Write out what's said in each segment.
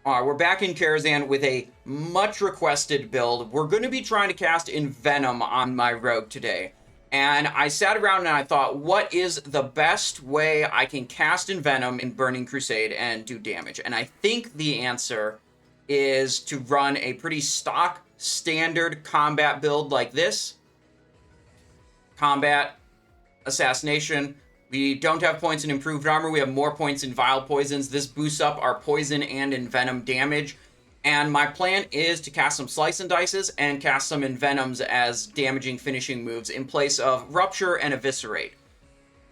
We're back in Karazhan with a much requested build. We're going to be trying to cast ENVENOM on my rogue today. And I sat around and I thought, what is the best way I can cast ENVENOM in Burning Crusade and do damage? And I think the answer is to run a pretty stock, standard combat build like this. Combat, assassination. We don't have points in improved armor. We have more points in vile poisons. This boosts up our poison and ENVENOM damage. And my plan is to cast some Slice and Dices and cast some ENVENOMs as damaging finishing moves in place of Rupture and Eviscerate.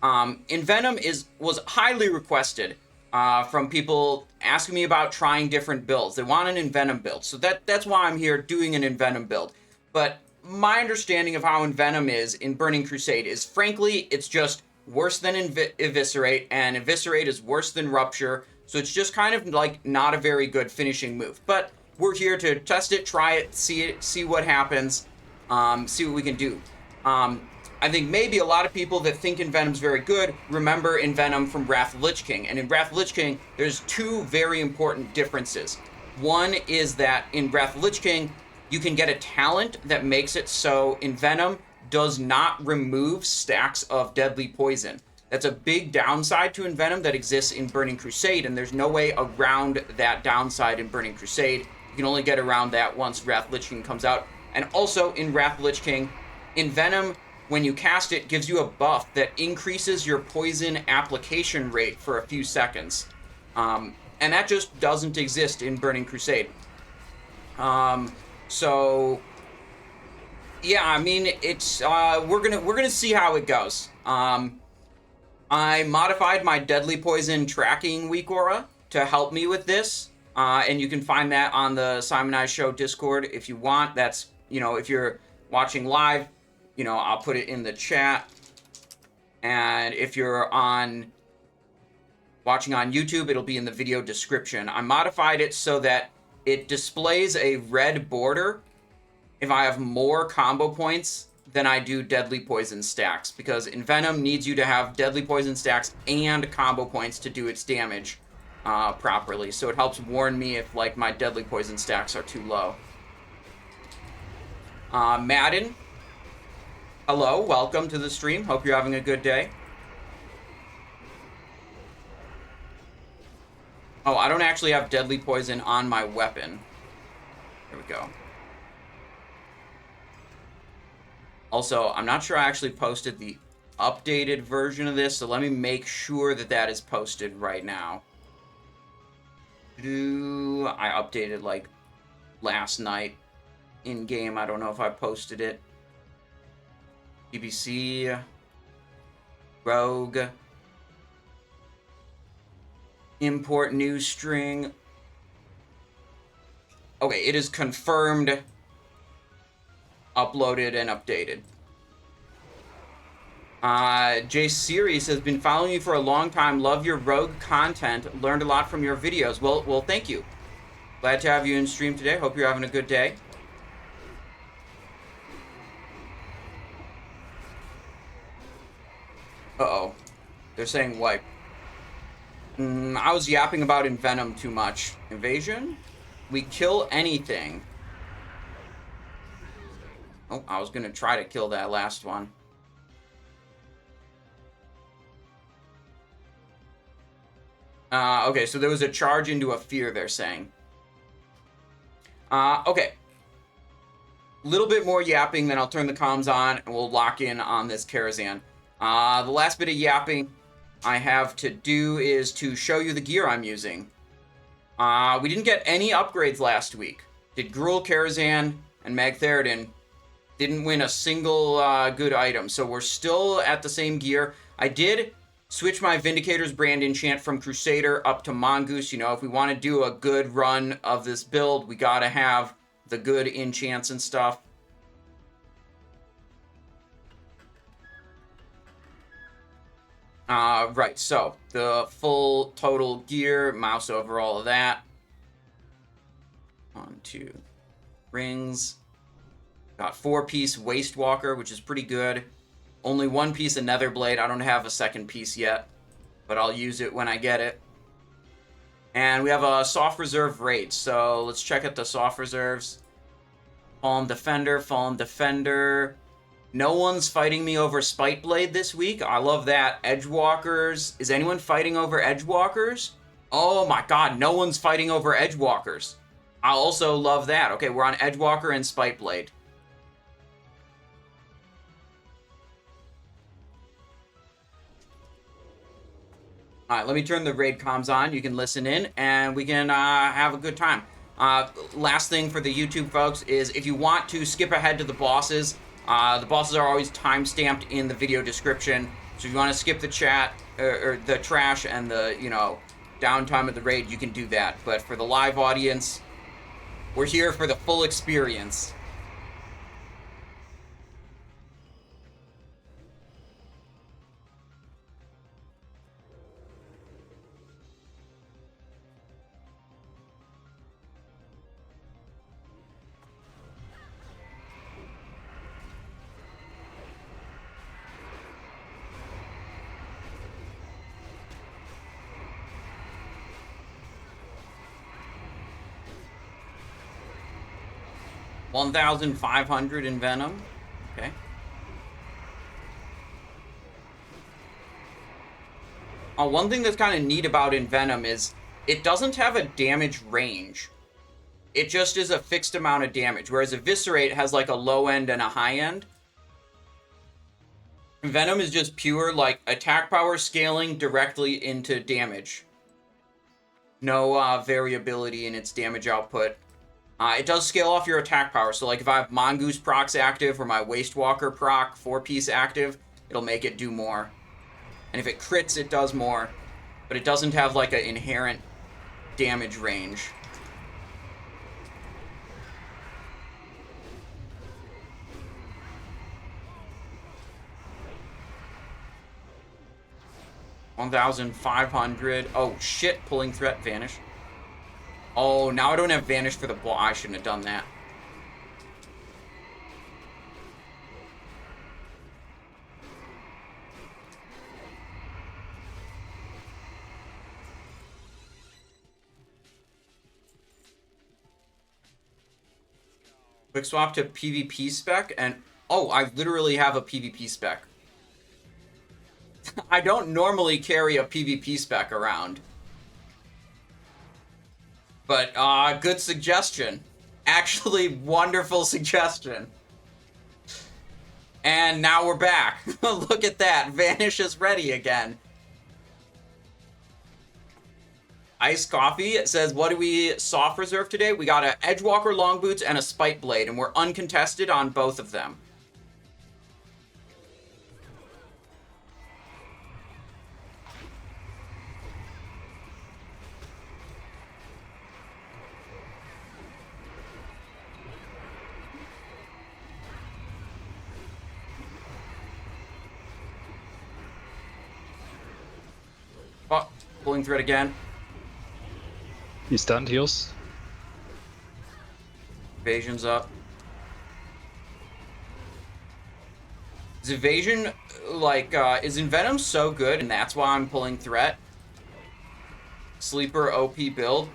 ENVENOM was highly requested from people asking me about trying different builds. They want an ENVENOM build. So that's why I'm here doing an ENVENOM build. But my understanding of how ENVENOM is in Burning Crusade is, frankly, it's just worse than Eviscerate, and Eviscerate is worse than Rupture, so it's just kind of like not a very good finishing move. But we're here to test it, try it, see what happens, see what we can do. I think maybe a lot of people that think ENVENOM's very good remember ENVENOM from Wrath of Lich King, and in Wrath of Lich King, there's two very important differences. One is that in Wrath of Lich King, you can get a talent that makes it so ENVENOM does not remove stacks of deadly poison. That's a big downside to ENVENOM that exists in Burning Crusade, and there's no way around that downside in Burning Crusade. You can only get around that once Wrath of Lich King comes out. And also in Wrath of Lich King, ENVENOM, when you cast it, gives you a buff that increases your poison application rate for a few seconds. And that just doesn't exist in Burning Crusade. So yeah, I mean, it's we're gonna see how it goes. I modified my deadly poison tracking weak aura to help me with this, and you can find that on the Simon I Show Discord if you want. That's, you know, if you're watching live, you know, I'll put it in the chat, and if you're watching on YouTube, it'll be in the video description. I modified it so that it displays a red border if I have more combo points than I do deadly poison stacks, because ENVENOM needs you to have deadly poison stacks and combo points to do its damage properly. So it helps warn me if, like, my deadly poison stacks are too low. Madden, hello, welcome to the stream. Hope you're having a good day. Oh, I don't actually have deadly poison on my weapon. There we go. Also, I'm not sure I actually posted the updated version of this, so let me make sure that that is posted right now. I updated, like, last night in-game. I don't know if I posted it. BBC, Rogue, import new string. Okay, it is confirmed, uploaded, and updated. J Series has been following you for a long time. Love your rogue content. Learned a lot from your videos. Well, thank you. Glad to have you in stream today. Hope you're having a good day. Uh-oh. They're saying wipe. I was yapping about ENVENOM too much. Invasion? We kill anything. Oh, I was going to try to kill that last one. Okay, so there was a charge into a fear, they're saying. Okay. A little bit more yapping, then I'll turn the comms on, and we'll lock in on this Karazhan. The last bit of yapping I have to do is to show you the gear I'm using. We didn't get any upgrades last week. Did Gruul, Karazhan, and Magtheridon didn't win a single good item, so we're still at the same gear. I did switch my Vindicator's Brand enchant from Crusader up to Mongoose. You know, if we want to do a good run of this build, we gotta have the good enchants and stuff. Right, so the full total gear, mouse over all of that. 1, 2 rings. Got 4-piece Waste Walker, which is pretty good. Only 1 piece of Netherblade. I don't have a second piece yet, but I'll use it when I get it. And we have a soft reserve raid. So let's check out the soft reserves. Fallen Defender, Fallen Defender. No one's fighting me over Spiteblade this week. I love that. Edgewalkers. Is anyone fighting over Edgewalkers? Oh my god, no one's fighting over Edgewalkers. I also love that. Okay, we're on Edgewalker and Spiteblade. Alright, let me turn the raid comms on. You can listen in, and we can have a good time. Last thing for the YouTube folks is if you want to skip ahead to the bosses are always time-stamped in the video description. So if you want to skip the chat, or the trash and the, downtime of the raid, you can do that. But for the live audience, we're here for the full experience. $1,500 in Venom. Okay. One thing that's kind of neat about ENVENOM is it doesn't have a damage range. It just is a fixed amount of damage, whereas Eviscerate has like a low end and a high end. ENVENOM is just pure like attack power scaling directly into damage. No variability in its damage output. It does scale off your attack power, so like if I have Mongoose procs active or my Wastewalker proc 4-piece active, it'll make it do more. And if it crits, it does more. But it doesn't have like an inherent damage range. $1,500. Oh shit, pulling threat, vanish. Oh, now I don't have vanish for the ball. I shouldn't have done that. Quick swap to PvP spec, and oh, I literally have a PvP spec. I don't normally carry a PvP spec around. But, good suggestion. Actually, wonderful suggestion. And now we're back. Look at that. Vanish is ready again. Iced Coffee says, what do we soft reserve today? We got an Edgewalker Longboots and a Spiteblade, and we're uncontested on both of them. Oh, pulling thread again. He's stunned, heals. Evasion's up. Is evasion, like, is ENVENOM so good and that's why I'm pulling threat? Sleeper OP build.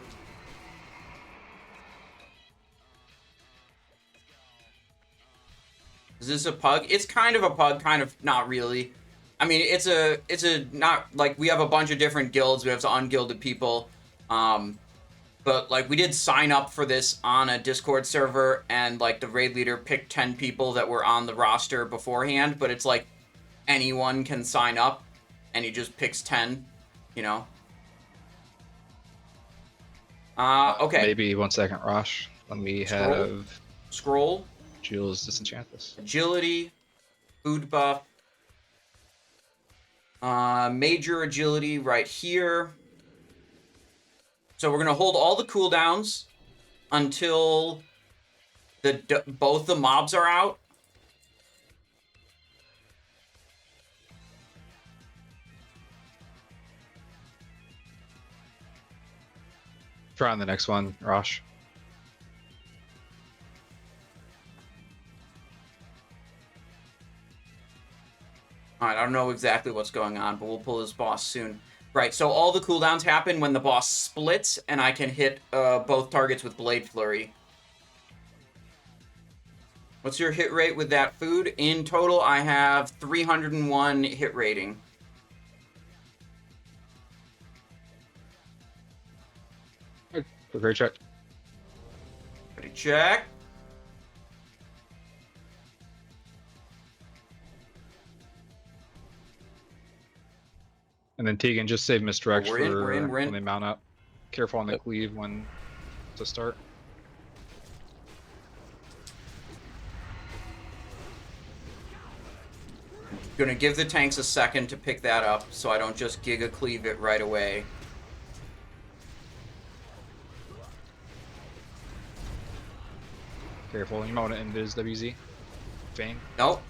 Is this a pug? It's kind of a pug, kind of not really. I mean, it's a not, like, we have a bunch of different guilds, we have some ungilded people, but, like, we did sign up for this on a Discord server, and, like, the raid leader picked 10 people that were on the roster beforehand, but it's, like, anyone can sign up, and he just picks 10, you know? Okay. Maybe 1 second, Rosh. Let me have... Scroll. Jules disenchant this. Agility. Food buff. Major agility right here. So we're going to hold all the cooldowns until both the mobs are out. Try on the next one, Rosh. Alright, I don't know exactly what's going on, but we'll pull this boss soon. Right, so all the cooldowns happen when the boss splits, and I can hit both targets with Blade Flurry. What's your hit rate with that food? In total, I have 301 hit rating. Great check. Ready, check. And then Tegan, just save misdirect We're in, for we're in. when they mount up. Careful on the cleave when to start. Gonna give the tanks a second to pick that up so I don't just Giga Cleave it right away. Careful, you might want to invis WZ. Fane. Nope.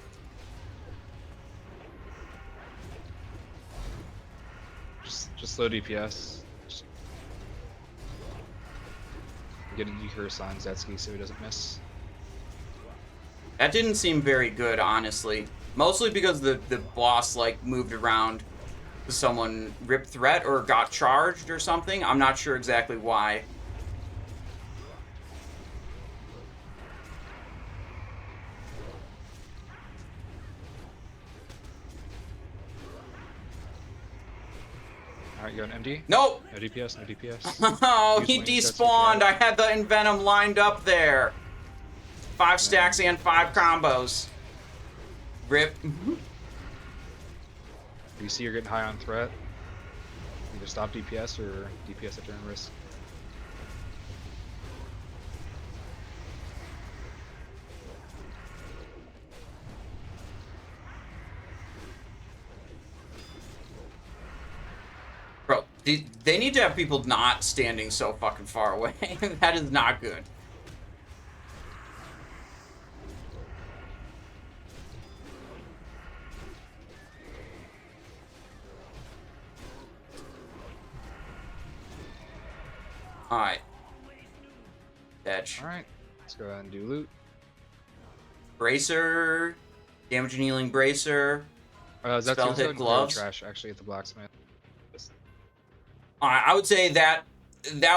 Just low DPS. Just getting weaker signs Zetsky so he doesn't miss. That didn't seem very good, honestly. Mostly because the boss, like, moved around. Someone ripped threat or got charged or something. I'm not sure exactly why. Alright, you got an MD? Nope! No DPS, no DPS. Oh, Use he wings, that's despawned! okay. I had the ENVENOM lined up there. 5 stacks and 5 combos. Rip. You see you're getting high on threat. Either stop DPS or DPS at your own risk. Bro, they need to have people not standing so fucking far away. That is not good. Alright. Edge. Alright, let's go ahead and do loot. Bracer. Damage and healing bracer. That's Spell hit gloves. Trash actually at the blacksmith. I would say that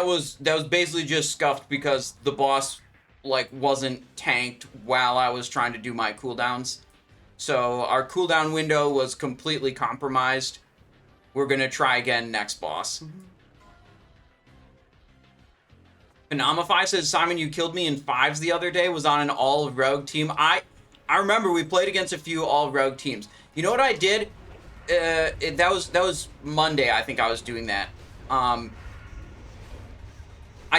was basically just scuffed because the boss like wasn't tanked while I was trying to do my cooldowns. So our cooldown window was completely compromised. We're gonna try again next boss. Phenomify says, Simon, you killed me in 5s the other day, was on an all-rogue team. I remember we played against a few all-rogue teams. You know what I did? That was Monday, I think I was doing that. I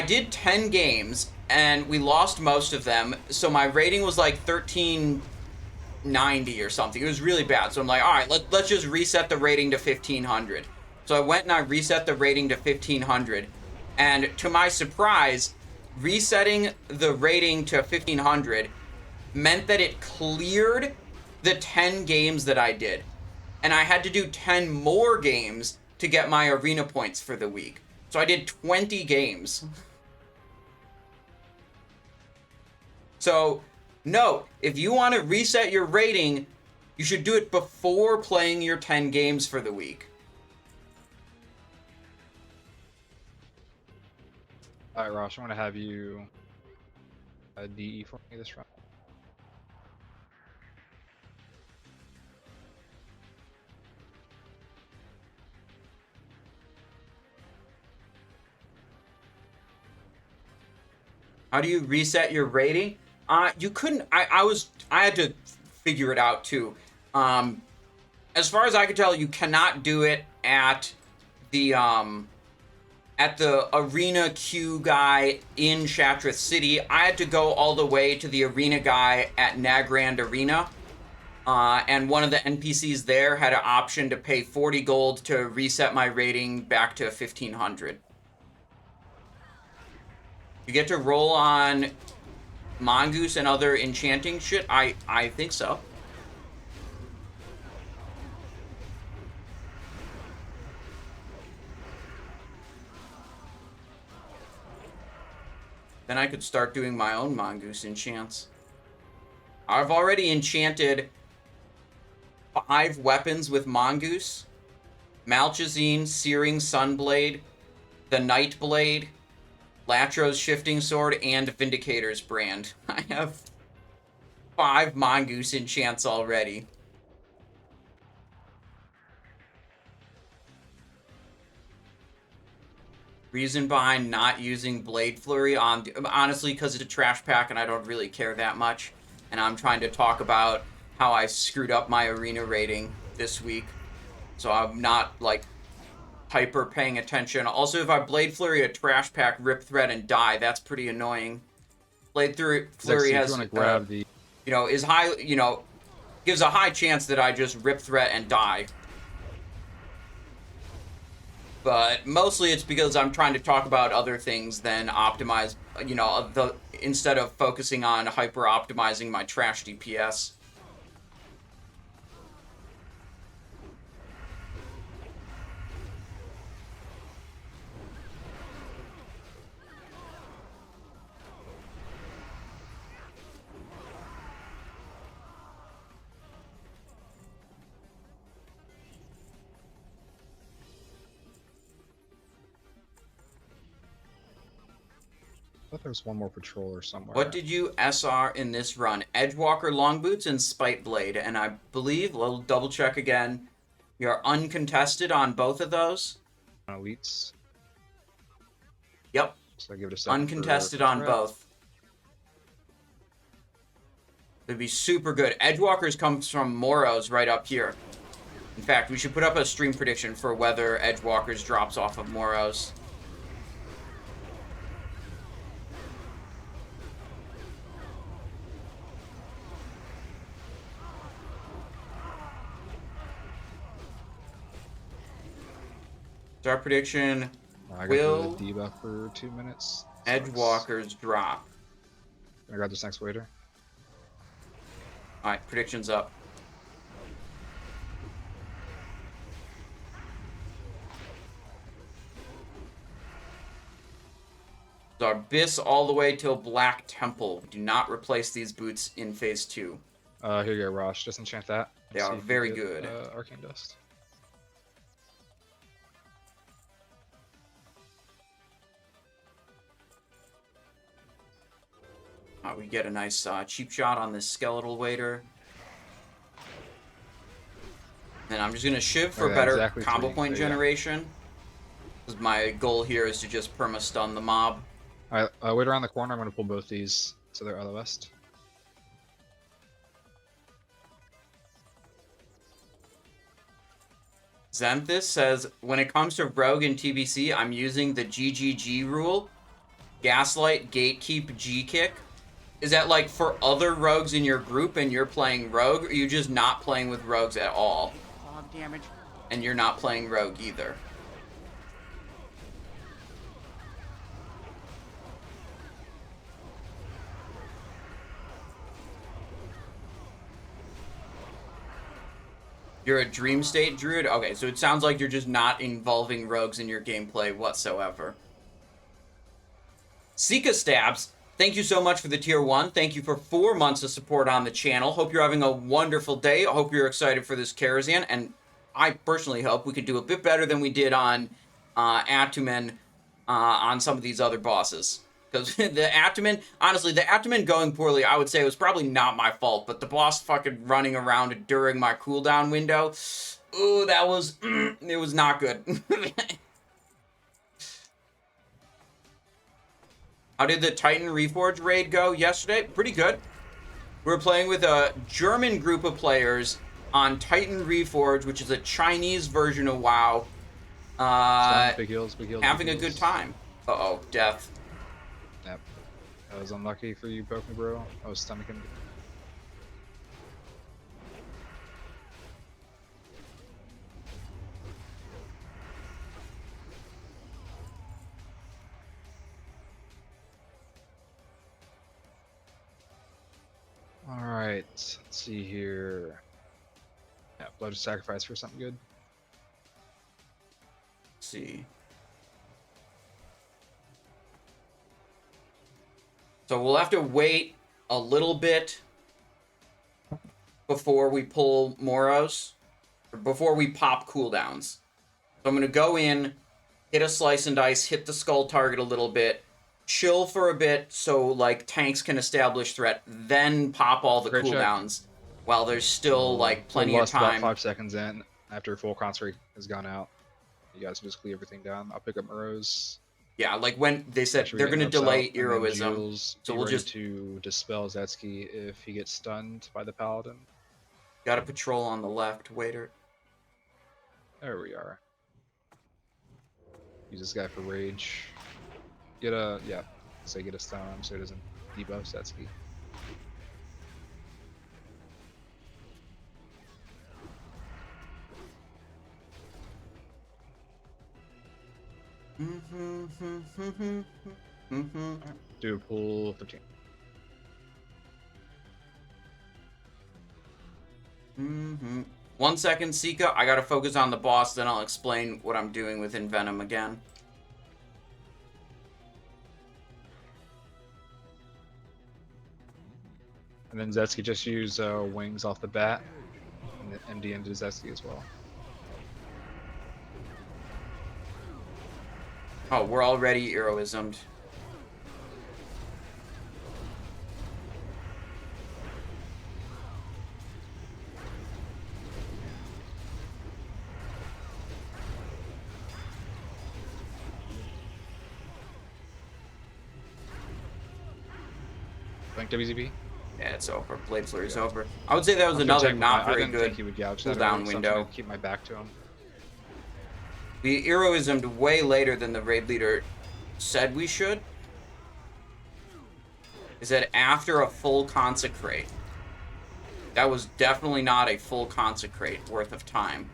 did 10 games, and we lost most of them, so my rating was like 1390 or something. It was really bad, so I'm like, alright, let's just reset the rating to 1500. So I went and I reset the rating to 1500. And to my surprise, resetting the rating to 1500 meant that it cleared the 10 games that I did. And I had to do 10 more games to get my arena points for the week. So I did 20 games. So, note, if you want to reset your rating, you should do it before playing your 10 games for the week. Alright, Rosh, I want to have you DE for me this round. How do you reset your rating? You couldn't. I had to figure it out too. As far as I could tell, you cannot do it at the arena queue guy in Shatrith City. I had to go all the way to the arena guy at Nagrand Arena. And one of the NPCs there had an option to pay 40 gold to reset my rating back to 1500. You get to roll on Mongoose and other enchanting shit? I think so. Then I could start doing my own Mongoose enchants. I've already enchanted 5 weapons with Mongoose. Malchezaar, Searing Sunblade, the Nightblade, Latro's Shifting Sword, and Vindicator's Brand. I have 5 Mongoose enchants already. Reason behind not using Blade Flurry on, honestly, because it's a trash pack and I don't really care that much. And I'm trying to talk about how I screwed up my arena rating this week. So I'm not, like, hyper paying attention. Also, if I Blade Flurry a trash pack, Rip Thread, and die, that's pretty annoying. Blade Flurry has, grab the... you know, is high, you know, gives a high chance that I just Rip Threat and die. But mostly it's because I'm trying to talk about other things than optimize, you know, instead of focusing on hyper optimizing my trash DPS. I thought there was one more patroller somewhere. What did you SR in this run? Edgewalker, Long Boots, and Spite Blade. And I believe, we'll double check again, we are uncontested on both of those. Elites. Yep. So I give it a second. Uncontested on both. It'd be super good. Edgewalkers comes from Moroes right up here. In fact, we should put up a stream prediction for whether Edgewalkers drops off of Moroes. So our prediction, I got will the debuff for 2 minutes. Edgewalkers drop? Can I grab this next waiter? Alright, prediction's up. So Abyss all the way till Black Temple. Do not replace these boots in Phase 2. Here you go, Rosh. Just enchant that. They are very good. Arcane Dust. We get a nice cheap shot on this Skeletal Waiter. And I'm just going to Shiv for better combo point generation. Because my goal here is to just perma-stun the mob. Alright, wait around the corner. I'm going to pull both these so they're out of the west. Xanthus says, when it comes to Rogue and TBC, I'm using the GGG rule. Gaslight, Gatekeep, G-Kick. Is that like for other rogues in your group and you're playing Rogue, or are you just not playing with rogues at all? Damage. And you're not playing Rogue either. You're a Dream State Druid? Okay, so it sounds like you're just not involving rogues in your gameplay whatsoever. Sika Stabs, thank you so much for the tier 1. Thank you for 4 months of support on the channel. Hope you're having a wonderful day. I hope you're excited for this Karazhan, and I personally hope we can do a bit better than we did on Attumen on some of these other bosses. Because the Attumen, honestly, the Attumen going poorly, I would say, was probably not my fault, but the boss fucking running around during my cooldown window, ooh, that was, it was not good. How did the Titan Reforged raid go yesterday? Pretty good. We were playing with a German group of players on Titan Reforged, which is a Chinese version of WoW. Big heals, big heals. Having a good time. Uh-oh, death. Yep. That was unlucky for you, Poke Me Bro. I was stomaching. Alright, let's see here. Yeah, blood sacrifice for something good. Let's see. So we'll have to wait a little bit before we pull Moroes, or before we pop cooldowns. So I'm going to go in, hit a slice and dice, hit the skull target a little bit, chill for a bit so like tanks can establish threat, then pop all the Great check. cooldowns while there's still like plenty of Lust about time. 5 seconds in after full concert has gone out. You guys can just clear everything down. I'll pick up Moroes. Yeah, like when they said Make sure we they're get going to nuts delay out, and then heroism. Jules, So be we'll ready just to dispel Zetsky if he gets stunned by the paladin. got a patrol on the left, waiter. There we are. Use this guy for rage. Get a get a stun on him so he doesn't debuff Zetsky. Do a pull 15. Mm-hmm. 1 second, Sika. I gotta focus on the boss, then I'll explain what I'm doing with ENVENOM again. And then Zetsky just use wings off the bat, and then MD into Zetsky as well. Oh, we're already heroismed. Think WZB? Yeah, it's over. Blade Flurry's over. I would say that was another not very good cooldown window. Keep my back to him. We heroismed way later than the raid leader said we should. Is that after a full consecrate? That was definitely not a full consecrate worth of time.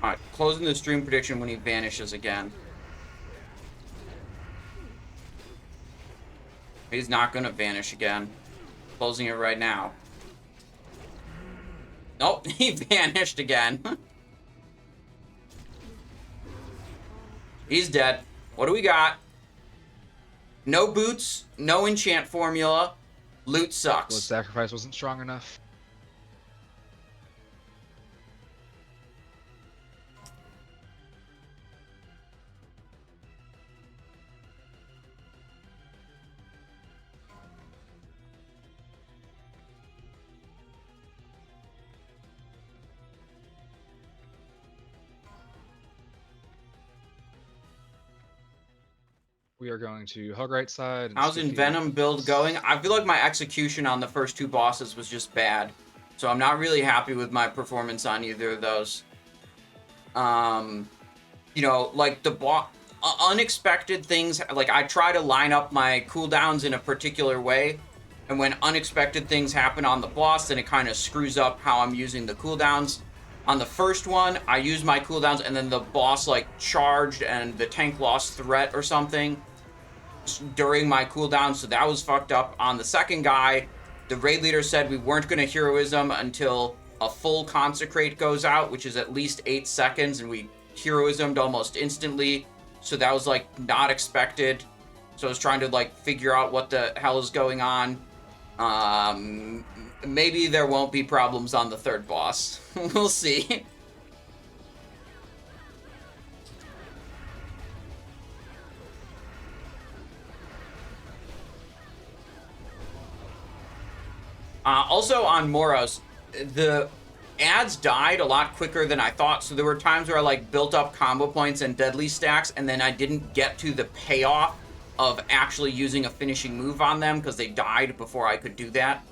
Alright, closing the stream prediction when he vanishes again. He's not gonna vanish again. Closing it right now. Nope, he vanished again. He's dead. What do we got? No boots, no enchant formula. Loot sucks. Blood sacrifice wasn't strong enough. We are going to hug right side. How's ENVENOM build going? I feel like my execution on the first two bosses was just bad. So I'm not really happy with my performance on either of those. You know, like the unexpected things, like I try to line up my cooldowns in a particular way. And when unexpected things happen on the boss, then it kind of screws up how I'm using the cooldowns. On the first one, I used my cooldowns and then the boss like charged and the tank lost threat or something during my cooldown, so that was fucked up. On the second guy, the raid leader said we weren't going to heroism until a full consecrate goes out, which is at least 8 seconds, and we heroismed almost instantly, so that was like not expected. So I was trying to like figure out what the hell is going on. Maybe there won't be problems on the third boss. We'll see. Also on Moroes, the ads died a lot quicker than I thought, so there were times where I like built up combo points and deadly stacks, and then I didn't get to the payoff of actually using a finishing move on them because they died before I could do that.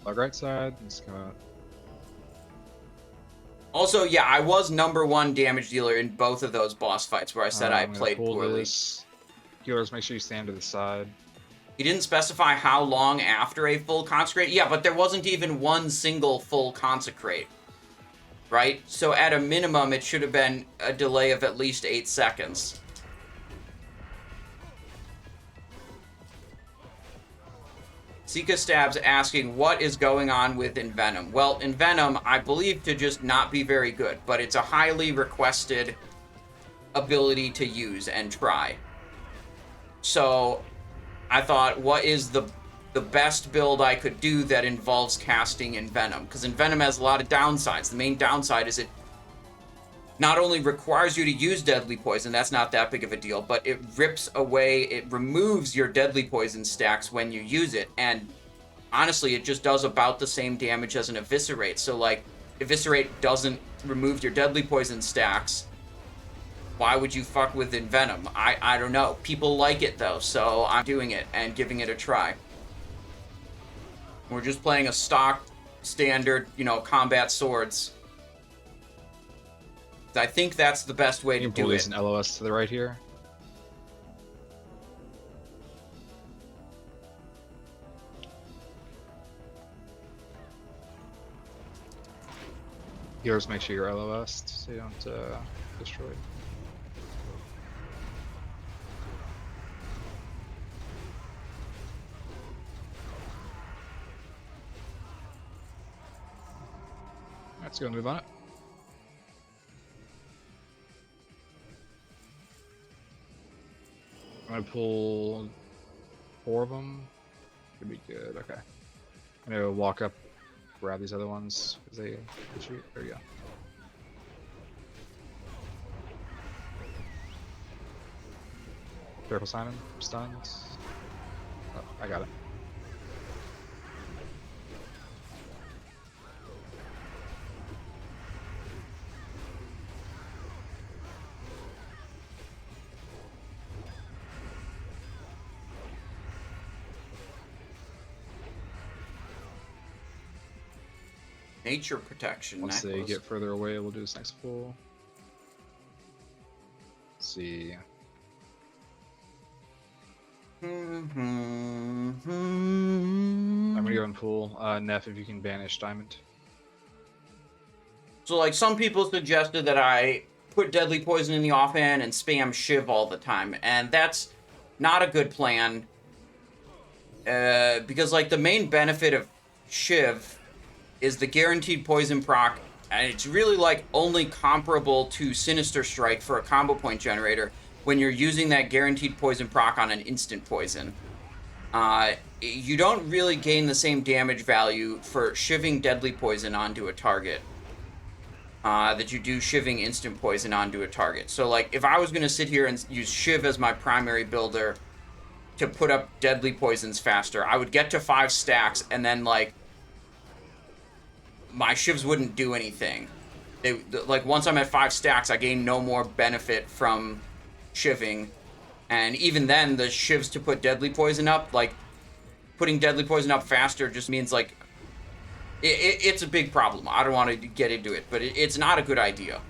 Log right side. Just gonna Also, yeah, I was #1 damage dealer in both of those boss fights where I said I I'm gonna played pull poorly. this. Healers, make sure you stand to the side. He didn't specify how long after a full consecrate. Yeah, but there wasn't even one single full consecrate, right? So at a minimum, it should have been a delay of at least 8 seconds. Sika Stab's asking, what is going on with ENVENOM? Well, ENVENOM, I believe to just not be very good, but it's a highly requested ability to use and try. So I thought, what is the best build I could do that involves casting ENVENOM? Because ENVENOM has a lot of downsides. The main downside is it not only requires you to use deadly poison, that's not that big of a deal, but it rips away, it removes your deadly poison stacks when you use it, and honestly, it just does about the same damage as an Eviscerate. So, like, Eviscerate doesn't remove your deadly poison stacks. Why would you fuck with ENVENOM? I don't know. People like it, though, so I'm doing it and giving it a try. We're just playing a stock, standard, combat swords. I think that's the best way to do it. An LOS to the right here. Healers, make sure you're LOS'd so you don't destroy it. Let's go move on it. I'm gonna pull 4 of them. Should be good. Okay. I'm gonna walk up, grab these other ones because they shoot. There we go. Careful, Simon. Stunned. Oh, I got it. Nature protection. Once necklace. they get further away, we'll do this next pull. Let's see. I'm gonna go and pull Neff if you can banish Diamond. So, like, some people suggested that I put deadly poison in the offhand and spam Shiv all the time, and that's not a good plan. Because, like, the main benefit of Shiv is the guaranteed poison proc, and it's really, like, only comparable to Sinister Strike for a combo point generator when you're using that guaranteed poison proc on an instant poison. You don't really gain the same damage value for shivving deadly poison onto a target that you do shivving instant poison onto a target. So, like, if I was going to sit here and use Shiv as my primary builder to put up deadly poisons faster, I would get to 5 stacks, and then, like, my Shivs wouldn't do anything. Like, once I'm at 5 stacks, I gain no more benefit from shivving. And even then, the Shivs to put deadly poison up, like, putting deadly poison up faster just means, like, it's a big problem. I don't want to get into it, but it's not a good idea.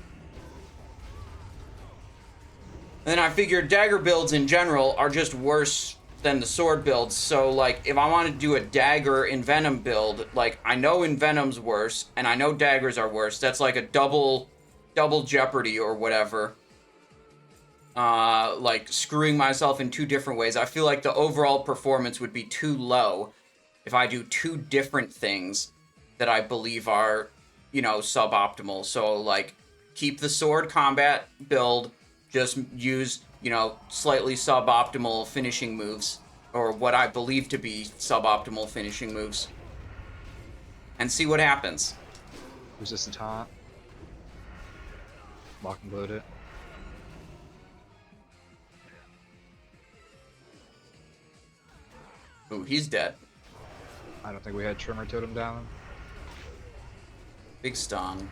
And then I figured dagger builds in general are just worse than the sword builds. So, like, if I want to do a dagger ENVENOM build, like, I know ENVENOM's worse, and I know daggers are worse. That's like a double jeopardy or whatever. Like, screwing myself in 2 different ways. I feel like the overall performance would be too low if I do 2 different things that I believe are, suboptimal. So, like, keep the sword combat build, just use, slightly suboptimal finishing moves, or what I believe to be suboptimal finishing moves, and see what happens. Resistant taunt. Lock and load it. Ooh, he's dead. I don't think we had Tremor Totem down. Big stun.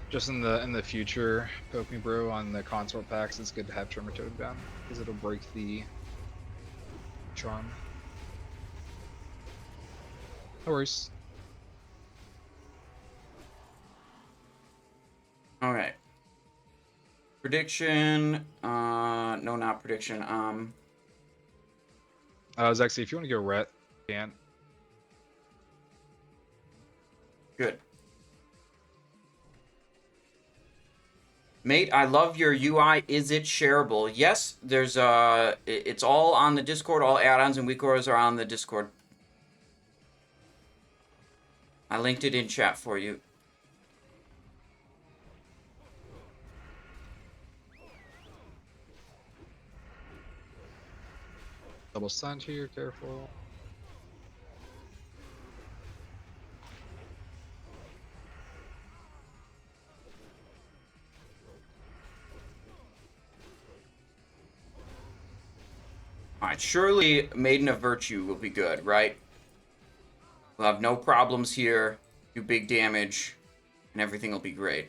Just in the future, poke me bro, on the consort packs, it's good to have Tremor Totem down because it'll break the charm. No worries. All right. Prediction. No, not prediction. Zexy, if you want to go ret, you can. Good. Mate, I love your UI. Is it shareable? Yes, there's it's all on the Discord. All add-ons and weakores are on the Discord. I linked it in chat for you. Double stunned here, careful. Alright, surely Maiden of Virtue will be good, right? We'll have no problems here, do big damage, and everything will be great.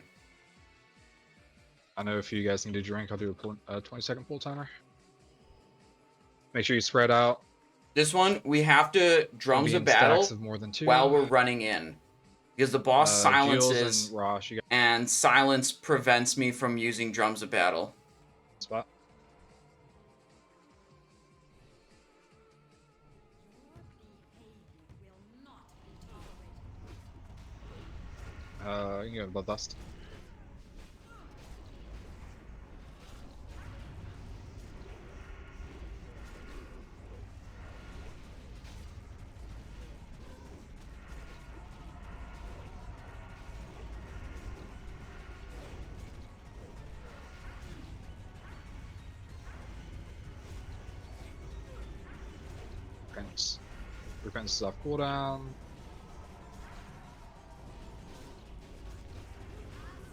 I know if you guys need a drink, I'll do a 20-second pull timer. Make sure you spread out. This one, we have to drums of battle of more than 2 while we're running in. Because the boss silences, and Rosh, and silence prevents me from using drums of battle. spot. You can go Bloodlust. Repentance. Repentance is off cooldown.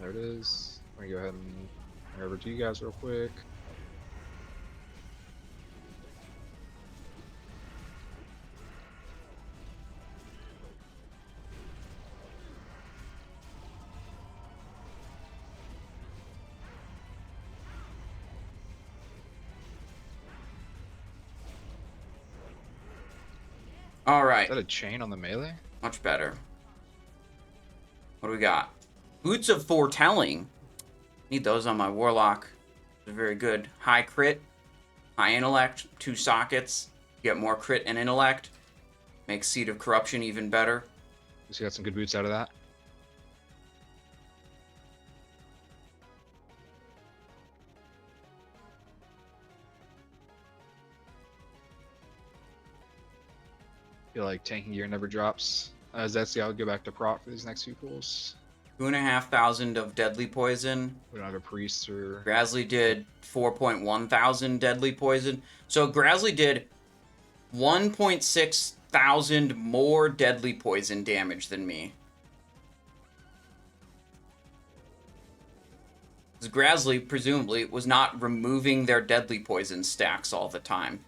There it is. Let me go ahead and bring over to you guys real quick. All right. Is that a chain on the melee? Much better. What do we got? Boots of Foretelling. Need those on my Warlock. They're very good. High crit, high intellect, 2 sockets. Get more crit and intellect. Makes Seed of Corruption even better. Just got some good boots out of that. Feel like tanking gear never drops. Zetsy, I'll go back to prot for these next few pulls. 2,500 of deadly poison. We don't have a priest or... Grasley did 4.1 thousand deadly poison. So Grasley did 1.6 thousand more deadly poison damage than me. Because Grasley, presumably, was not removing their deadly poison stacks all the time.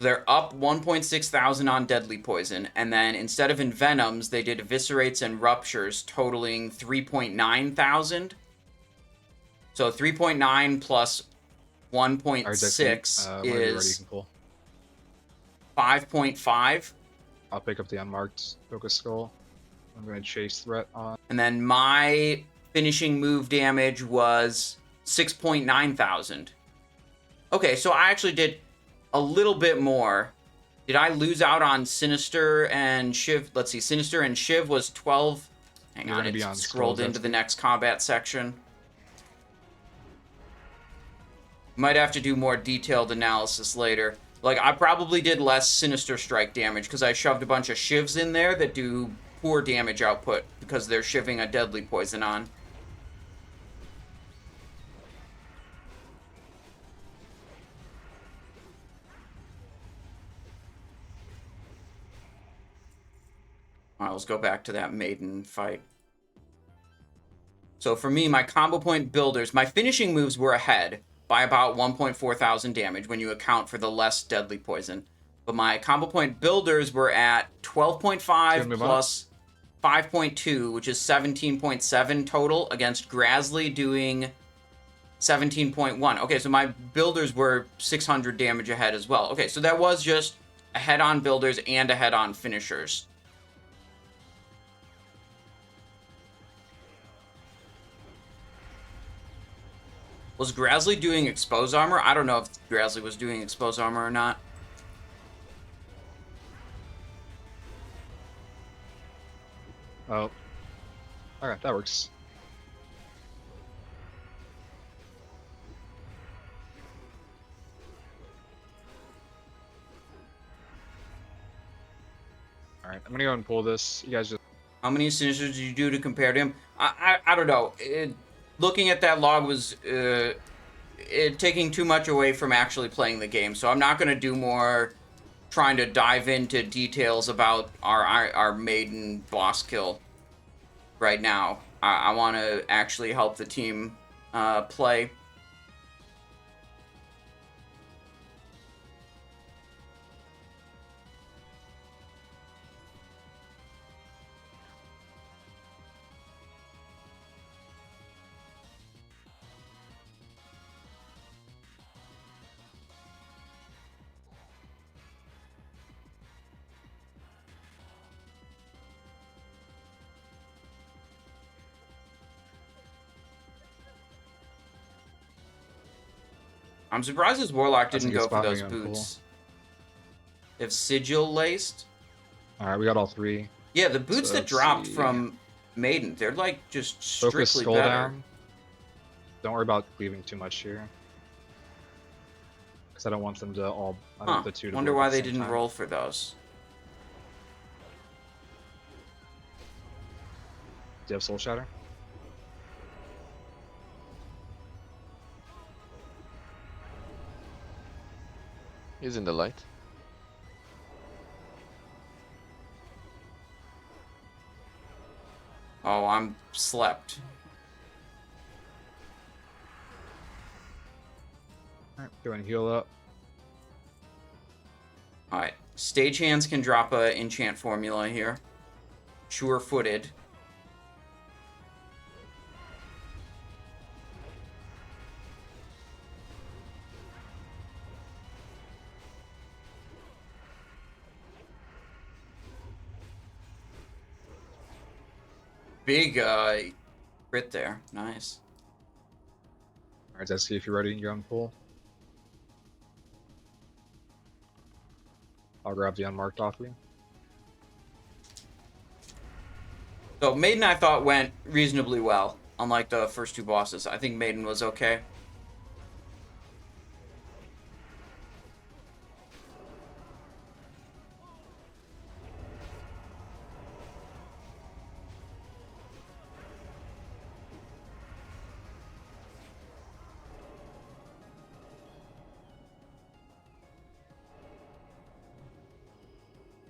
They're up 1.6 thousand on deadly poison, and then instead of envenoms, they did eviscerates and ruptures, totaling 3.9 thousand. So 3.9 plus 1.6 is 5.5. I'll pick up the unmarked focus skull. I'm going to chase threat on. And then my finishing move damage was 6.9 thousand. Okay, so I actually did a little bit more. Did I lose out on Sinister and Shiv? Let's see, Sinister and Shiv was 12. Hang on, it scrolled into the next combat section. Might have to do more detailed analysis later. Like, I probably did less Sinister Strike damage because I shoved a bunch of Shivs in there that do poor damage output because they're shivving a deadly poison on. Alright, let's go back to that Maiden fight. So for me, my combo point builders, my finishing moves were ahead by about 1.4 thousand damage when you account for the less deadly poison. But my combo point builders were at 12.5 plus 5.2, which is 17.7 total, against Grasley doing 17.1. Okay, so my builders were 600 damage ahead as well. Okay, so that was just ahead on builders and ahead on finishers. Was Grasley doing expose armor? I don't know if Grasley was doing expose armor or not. Oh. Okay, that works. Alright, I'm gonna go and pull this. You guys just... How many sinisters did you do to compare to him? I don't know. Looking at that log was taking too much away from actually playing the game, so I'm not going to do more trying to dive into details about our maiden boss kill right now. I want to actually help the team play. I'm surprised his Warlock didn't go for those boots. If Sigil laced. Alright, we got all three. Yeah, the boots that dropped from Maiden, they're like just strictly better. Down. Don't worry about cleaving too much here. Because I don't want them to all... the two to wonder why they didn't roll for those. Do you have Soul Shatter? He's in the light. Oh, I'm slept. Alright, go and heal up. Alright, stagehands can drop a enchant formula here. Sure-footed. Big crit there. Nice. Alright, let's see if you're ready. You go and pull. I'll grab the unmarked off you. So Maiden I thought went reasonably well, unlike the first two bosses. I think Maiden was okay.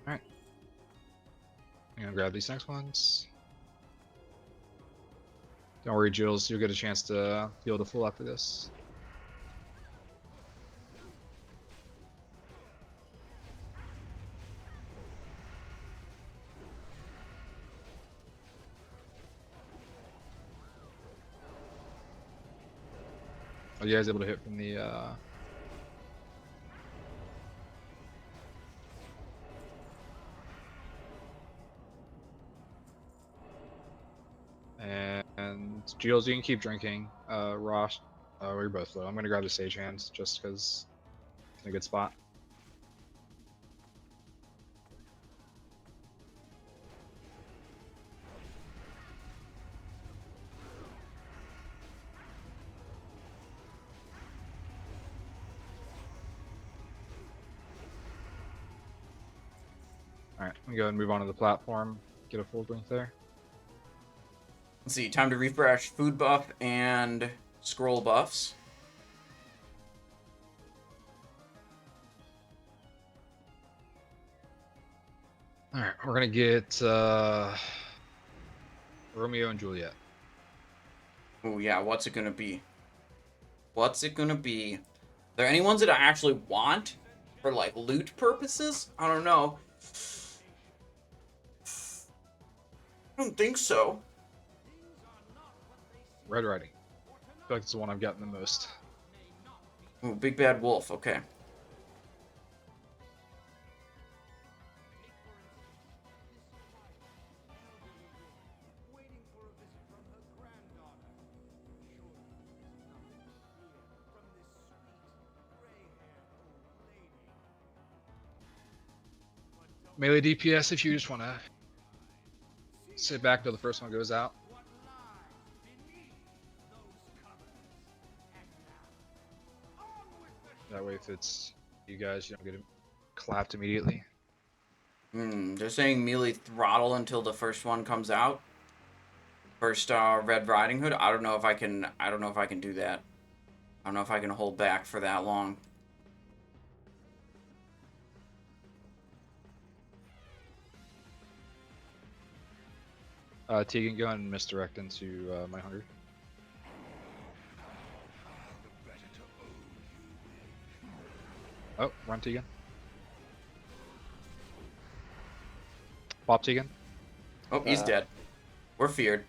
Alright. I'm gonna grab these next ones. Don't worry, Jules, you'll get a chance to heal the full after this. Are you guys able to hit from the And Jules, you can keep drinking. Ross, we're both low. I'm gonna grab the sage hands just because it's in a good spot. Alright, I'm gonna go ahead and move on to the platform. Get a full drink there. Let's see, time to refresh food buff and scroll buffs. Alright, we're gonna get Romeo and Juliet. Oh yeah, what's it gonna be? What's it gonna be? Are there any ones that I actually want for like loot purposes? I don't know. I don't think so. Red Riding. feel like it's the one I've gotten the most. Ooh, big bad wolf. Okay. Melee DPS if you just want to sit back until the first one goes out. That way if it's you guys, you don't get clapped immediately. They're saying melee throttle until the first one comes out. First Red Riding Hood. I don't know if I can do that. I don't know if I can hold back for that long. Tegan, go and misdirect into my hunger. Oh, run Tegan. Pop Tegan. Oh, he's dead. We're feared.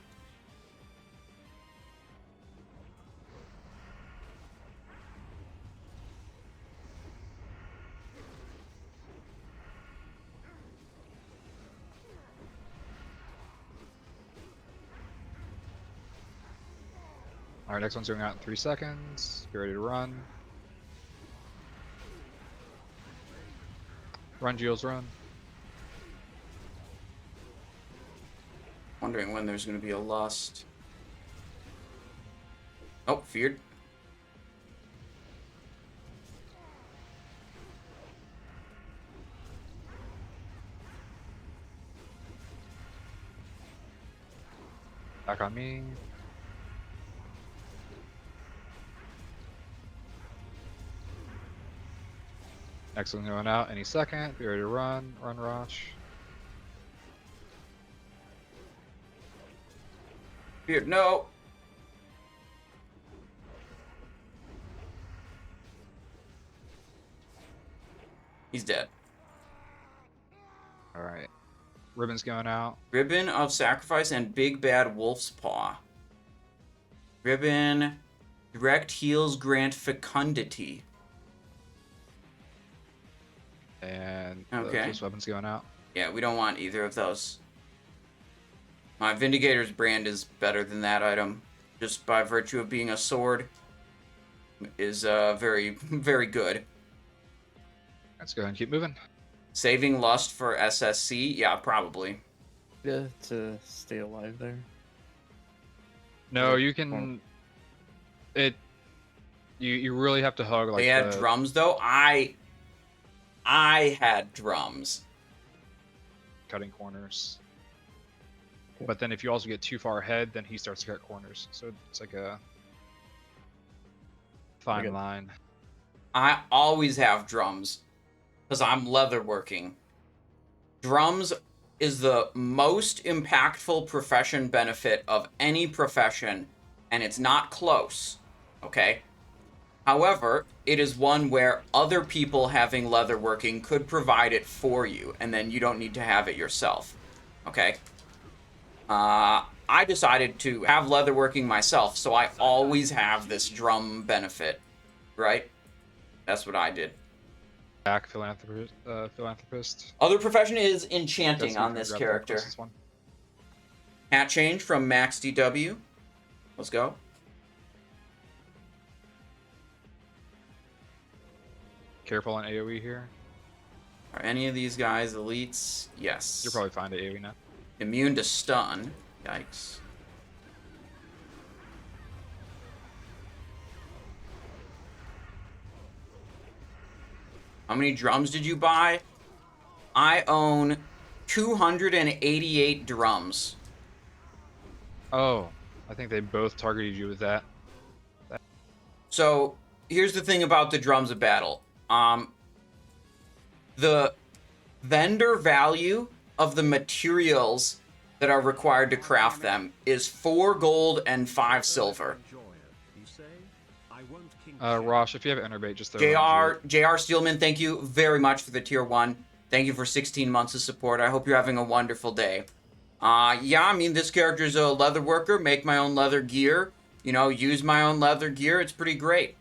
Alright, next one's going out in 3 seconds. Get ready to run. Run, Geos, run. Wondering when there's going to be a lust. Oh, feared. Back on me. Next one going out any second. Be ready to run. Run, rush. Feared. No. He's dead. Alright. Ribbon's going out. Ribbon of Sacrifice and Big Bad Wolf's Paw. Ribbon. Direct heals grant fecundity. And okay. This weapon's going out. Yeah, we don't want either of those. My Vindicator's brand is better than that item. Just by virtue of being a sword. Is very, very good. Let's go ahead and keep moving. Saving Lust for SSC? Yeah, probably. Yeah, to stay alive there. No, you can... You really have to hug like they had drums, though? I had drums. Cutting corners. But then if you also get too far ahead, then he starts to cut corners. So it's like a fine line. I always have drums. Because I'm leatherworking. Drums is the most impactful profession benefit of any profession. And it's not close. Okay? However, it is one where other people having leatherworking could provide it for you. And then you don't need to have it yourself. Okay? I decided to have leatherworking myself. So I always have this drum benefit. Right? That's what I did. Back philanthropist. Other profession is enchanting on this character. Hat change from Max DW. Let's go. Careful on AoE here. Are any of these guys elites? Yes. You're probably fine to AoE now. Immune to stun. Yikes. How many drums did you buy? I own 288 drums. Oh, I think they both targeted you with that. So, here's the thing about the drums of battle. The vendor value of the materials that are required to craft them is 4 gold and 5 silver. Rosh, if you have Enerbait, just throw JR Steelman, thank you very much for the tier 1. Thank you for 16 months of support. I hope you're having a wonderful day. Yeah, I mean, this character's a leather worker. Make my own leather gear. you know, use my own leather gear. It's pretty great.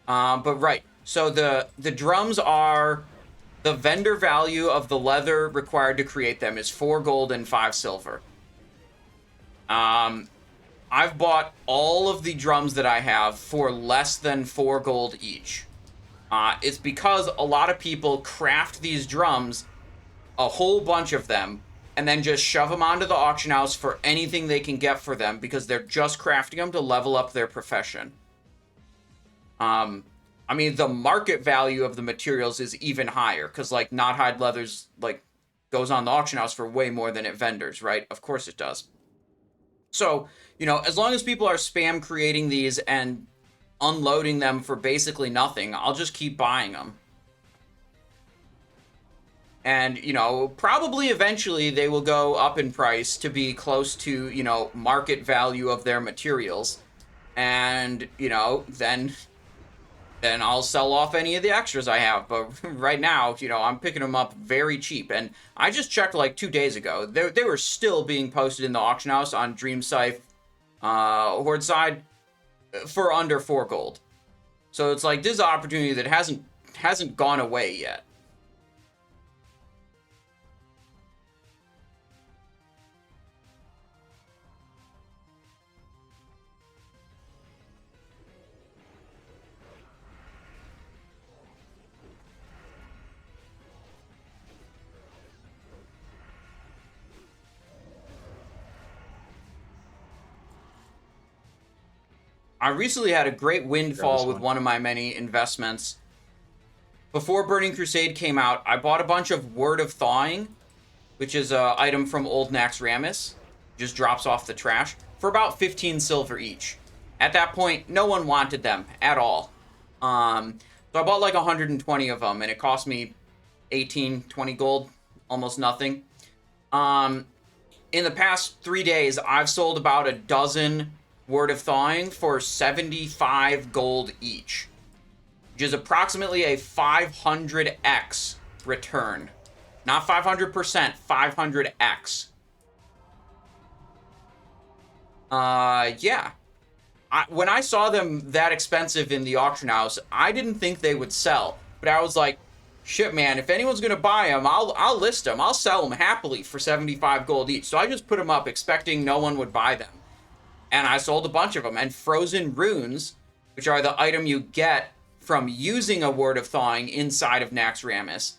But right, so the drums are, the vendor value of the leather required to create them is 4 gold and 5 silver. I've bought all of the drums that I have for less than 4 gold each. It's because a lot of people craft these drums, a whole bunch of them, and then just shove them onto the auction house for anything they can get for them because they're just crafting them to level up their profession. I mean, the market value of the materials is even higher because, like, Knothide leathers, like, goes on the auction house for way more than at vendors, right? Of course it does. So, you know, as long as people are spam creating these and unloading them for basically nothing, I'll just keep buying them. And, you know, probably eventually they will go up in price to be close to, you know, market value of their materials. And, you know, then I'll sell off any of the extras I have. But right now, you know, I'm picking them up very cheap. And I just checked like 2 days ago. They were still being posted in the auction house on Dream Scythe, Horde side for under 4 gold. So it's like, this is an opportunity that hasn't gone away yet. I recently had a great windfall with one of my many investments. Before Burning Crusade came out, I bought a bunch of Word of Thawing, which is an item from Old Naxxramas. Just drops off the trash, for about 15 silver each. At that point, no one wanted them at all. So I bought like 120 of them, and it cost me 18, 20 gold, almost nothing. In the past 3 days, I've sold about a dozen Word of Thawing for 75 gold each, which is approximately a 500x return. Not 500%, 500x. Yeah. When I saw them that expensive in the auction house, I didn't think they would sell. But I was like, shit, man, if anyone's going to buy them, I'll list them. I'll sell them happily for 75 gold each. So I just put them up expecting no one would buy them. And I sold a bunch of them. And Frozen Runes, which are the item you get from using a Word of Thawing inside of Naxxramas,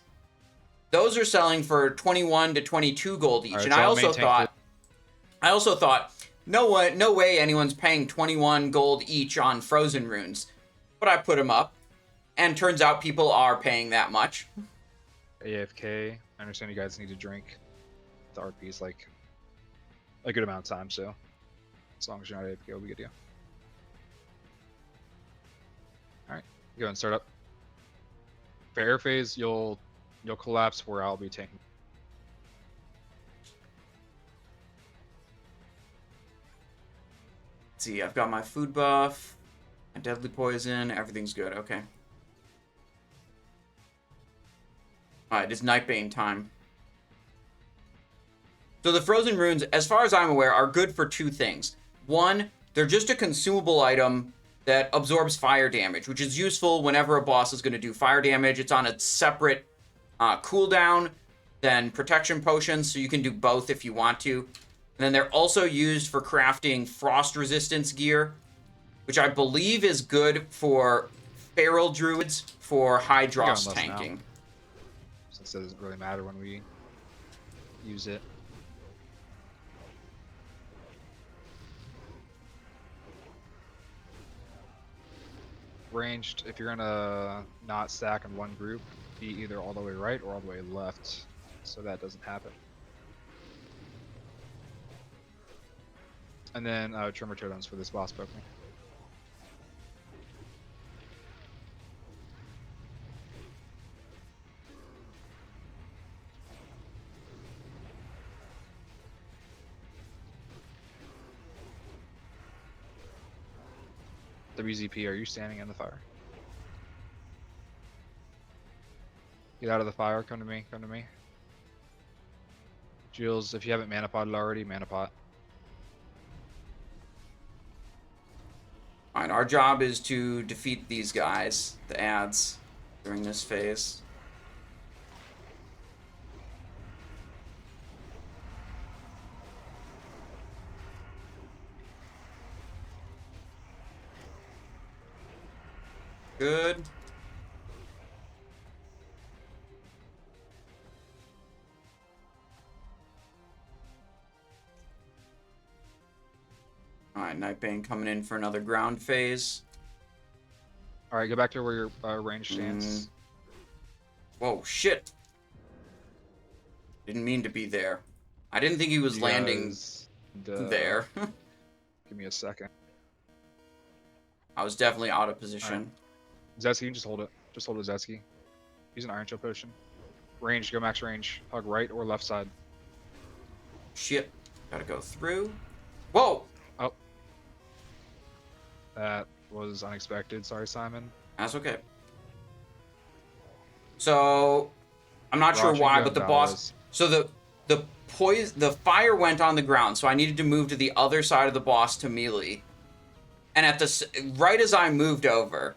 those are selling for 21 to 22 gold each. Right, and I also thought, no way anyone's paying 21 gold each on Frozen Runes. But I put them up, and turns out people are paying that much. AFK. I understand you guys need to drink. The RP is like a good amount of time, so as long as you're not AFK, it'll be good to go. Alright, go ahead and start up. For air phase, you'll collapse where I'll be tanking. Let's see, I've got my food buff, my deadly poison, everything's good, okay. Alright, it's Nightbane time. So the Frozen Runes, as far as I'm aware, are good for 2 things. One, they're just a consumable item that absorbs fire damage, which is useful whenever a boss is going to do fire damage. It's on a separate cooldown than protection potions, so you can do both if you want to. And then they're also used for crafting frost resistance gear, which I believe is good for feral druids for Hydros tanking. Now, since it doesn't really matter when we use it. Ranged, if you're gonna not stack in one group, be either all the way right or all the way left, so that doesn't happen. And then Tremor Totems for this boss Pokemon. WZP, are you standing in the fire? Get out of the fire, come to me, come to me. Jules, if you haven't mana potted already, mana pot. Alright, our job is to defeat these guys, the ads, during this phase. Good. Alright, Nightbane coming in for another ground phase. Alright, go back to where your range stands. Whoa, shit. Didn't mean to be there. I didn't think he was landing there. Give me a second. I was definitely out of position. Right. Zetsky, just hold it. Just hold it, Zetsky. Use an Iron Chill potion. Range, go max range. Hug right or left side. Shit. Gotta go through. Whoa! Oh. That was unexpected. Sorry, Simon. That's okay. So, I'm not sure why, but the boss... So the fire went on the ground, so I needed to move to the other side of the boss to melee. And right as I moved over,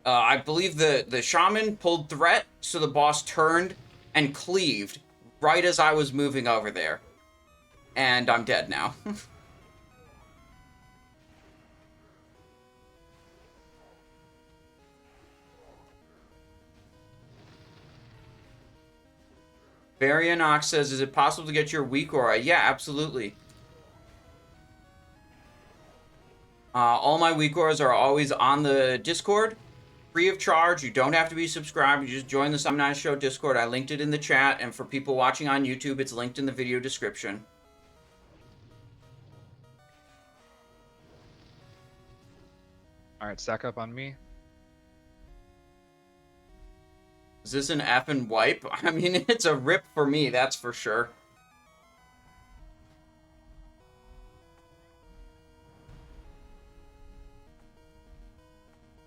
I believe the shaman pulled threat, so the boss turned and cleaved right as I was moving over there. And I'm dead now. Varianox says, is it possible to get your weak aura? Yeah, absolutely. All my weak auras are always on the Discord, free of charge. You don't have to be subscribed. You just join the Sometimes Show Discord. I linked it in the chat, and for people watching on YouTube, it's linked in the video description. Alright, stack up on me. Is this an effing wipe? I mean, it's a rip for me, that's for sure.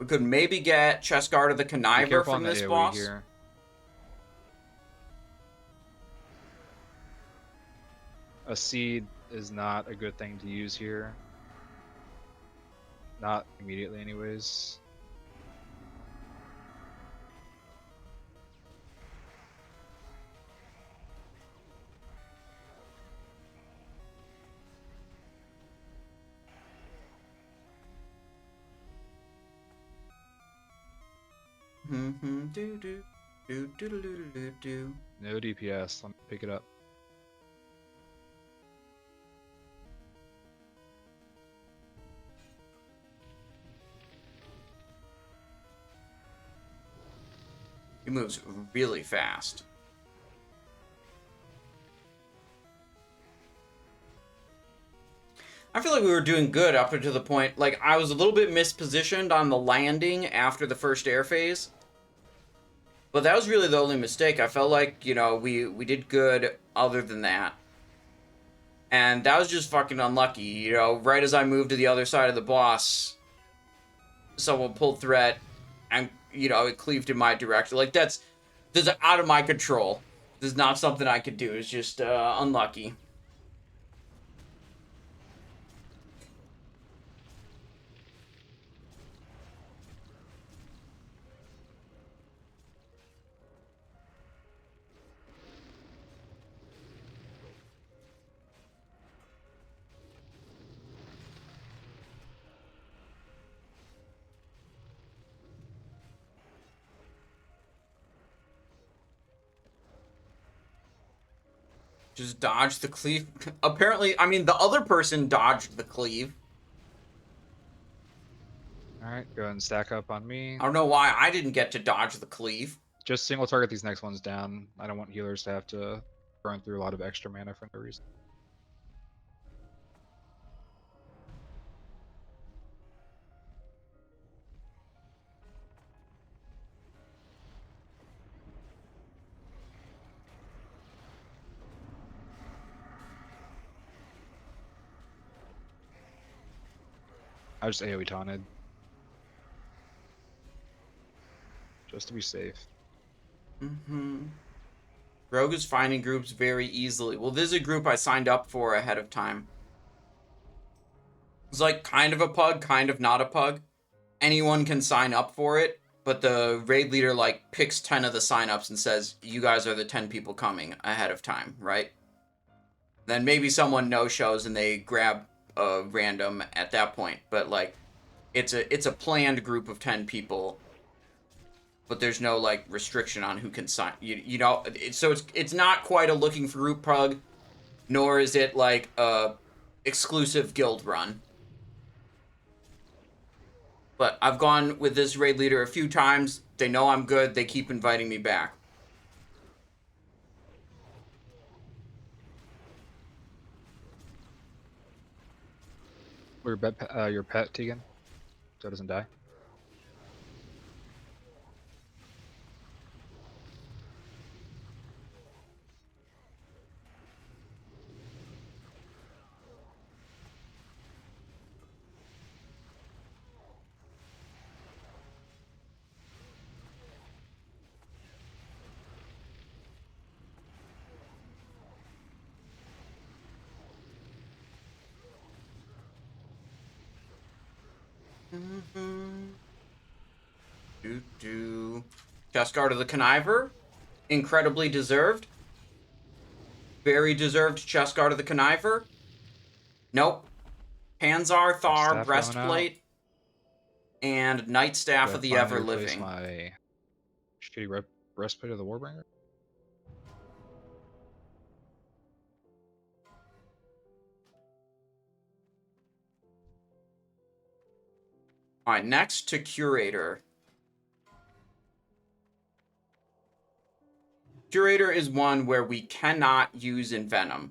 We could maybe get Chestguard of the Conniver from this boss. Here. A seed is not a good thing to use here. Not immediately anyways. No DPS. Let me pick it up. He moves really fast. I feel like we were doing good up until the point, like, I was a little bit mispositioned on the landing after the first air phase. But that was really the only mistake. I felt like, you know, we did good other than that. And that was just fucking unlucky, you know, right as I moved to the other side of the boss, someone pulled threat, and, you know, it cleaved in my direction. Like, that's out of my control. This is not something I could do. It's just unlucky. Just dodge the cleave. Apparently, I mean, the other person dodged the cleave. Alright, go ahead and stack up on me. I don't know why I didn't get to dodge the cleave. Just single target these next ones down. I don't want healers to have to burn through a lot of extra mana for no reason. I just AoE taunted. Just to be safe. Rogue is finding groups very easily. Well, this is a group I signed up for ahead of time. It's like kind of a pug, kind of not a pug. Anyone can sign up for it, but the raid leader like picks 10 of the signups and says, you guys are the 10 people coming ahead of time, right? Then maybe someone no-shows and they grab a random at that point. But like, it's a planned group of 10 people, but there's no like restriction on who can sign. You know, so it's not quite a looking for group pug, nor is it like a exclusive guild run. But I've gone with this raid leader a few times. They know I'm good. They keep inviting me back. Your pet, Tegan, so it doesn't die. Chestguard of the Conniver. Incredibly deserved. Very deserved Chestguard of the Conniver. Nope. Panzer Thar Breastplate. And Night Staff of the Ever-Living. My shitty breastplate of the Warbringer. Alright, next to Curator. Curator is one where we cannot use ENVENOM.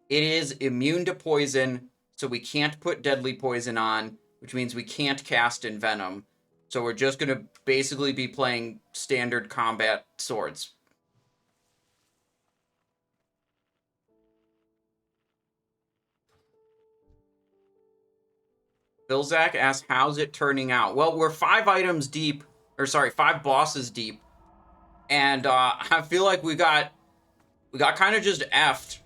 It is immune to poison, so we can't put deadly poison on, which means we can't cast ENVENOM. So we're just going to basically be playing standard combat swords. Bilzak asks, how's it turning out? Well, we're 5 bosses deep. And I feel like we got kind of just effed.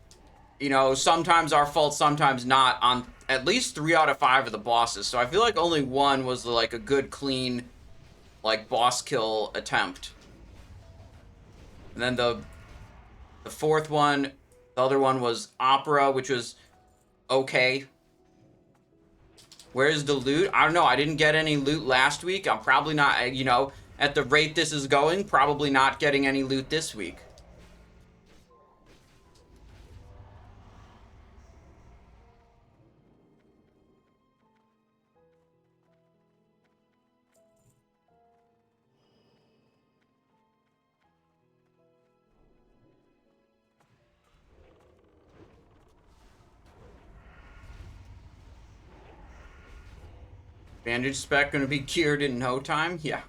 You know, sometimes our fault, sometimes not, on at least 3 out of 5 of the bosses. So I feel like only one was like a good, clean, like, boss kill attempt. And then the fourth one, the other one was Opera, which was okay. Where's the loot? I don't know. I didn't get any loot last week. I'm probably not, you know, at the rate this is going, probably not getting any loot this week. Bandage spec gonna be cured in no time? Yeah.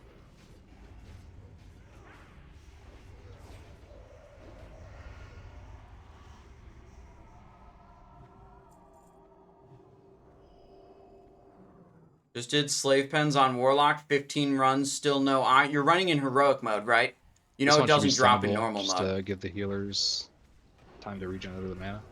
Just did slave pens on Warlock, 15 runs, still no eye. You're running in heroic mode, right? You know it doesn't drop in normal mode. Just to give the healers time to regenerate the mana.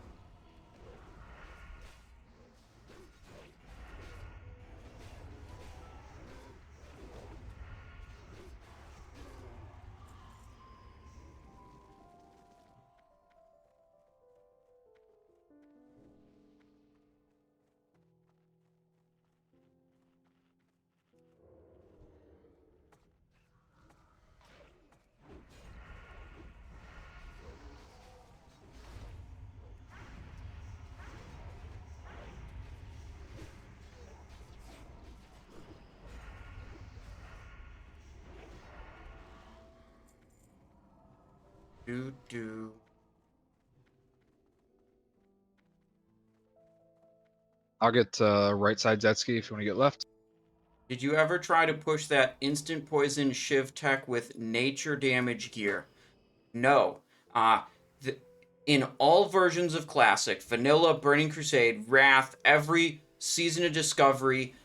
I'll get right side Zetsky if you want to get left. Did you ever try to push that instant poison Shiv tech with nature damage gear? No. In all versions of Classic, Vanilla, Burning Crusade, Wrath, every Season of Discovery,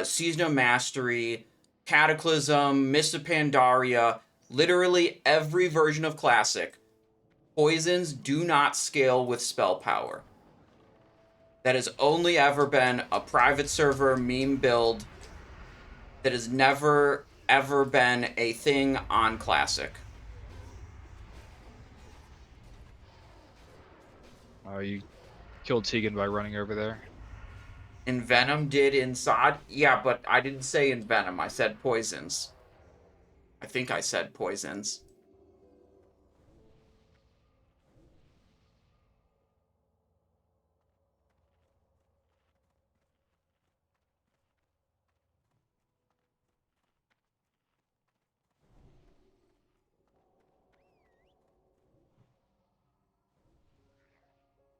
Season of Mastery, Cataclysm, Mist of Pandaria, literally every version of Classic, poisons do not scale with spell power. that has only ever been a private server meme build that has never, ever been a thing on Classic. You killed Tegan by running over there. ENVENOM did inside? Yeah, but I didn't say ENVENOM. I said poisons. I think I said poisons.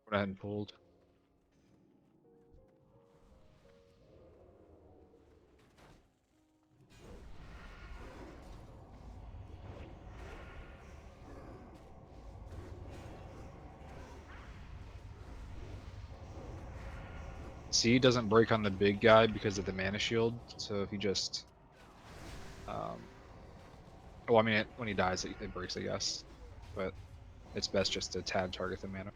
Went ahead and pulled. C doesn't break on the big guy because of the mana shield, so if you just... well, I mean, when he dies, it breaks, I guess. But it's best just to tab target the mana.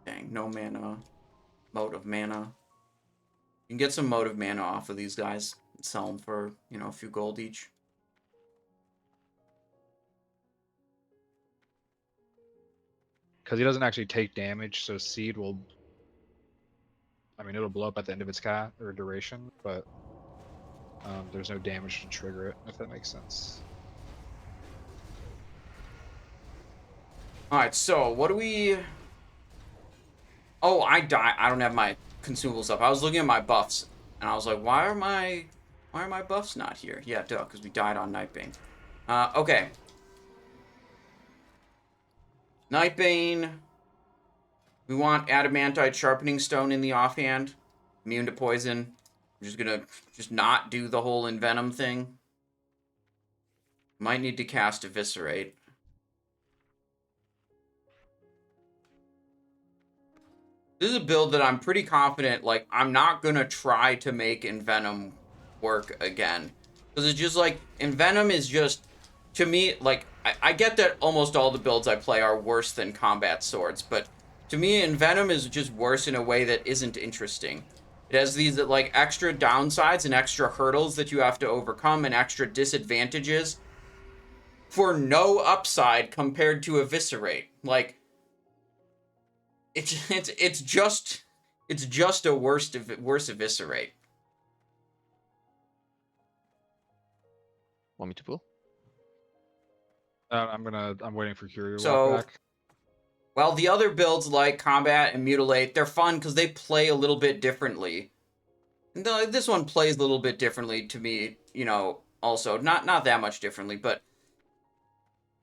Dang, no mana. Motive mana. You can get some motive mana off of these guys and sell them for, you know, a few gold each. Because he doesn't actually take damage, so Seed will... I mean, it'll blow up at the end of its cat or duration, but there's no damage to trigger it, if that makes sense. Alright, so what do we... Oh, I don't have my consumables up. I was looking at my buffs, and I was like, why are my buffs not here? Yeah, duh, because we died on Nightbane. Okay. Nightbane. We want Adamantite Sharpening Stone in the offhand. Immune to poison. I'm just gonna not do the whole ENVENOM thing. Might need to cast Eviscerate. This is a build that I'm pretty confident, like, I'm not gonna try to make ENVENOM work again. Because it's just, like, ENVENOM is just, to me, like, I get that almost all the builds I play are worse than combat swords, but to me, ENVENOM is just worse in a way that isn't interesting. It has these, like, extra downsides and extra hurdles that you have to overcome and extra disadvantages for no upside compared to Eviscerate. Like, it's just a worse Eviscerate. Want me to pull? I'm waiting for Curator to So, walk back. well, the other builds like Combat and Mutilate, they're fun because they play a little bit differently. And this one plays a little bit differently to me, you know, also. Not that much differently, but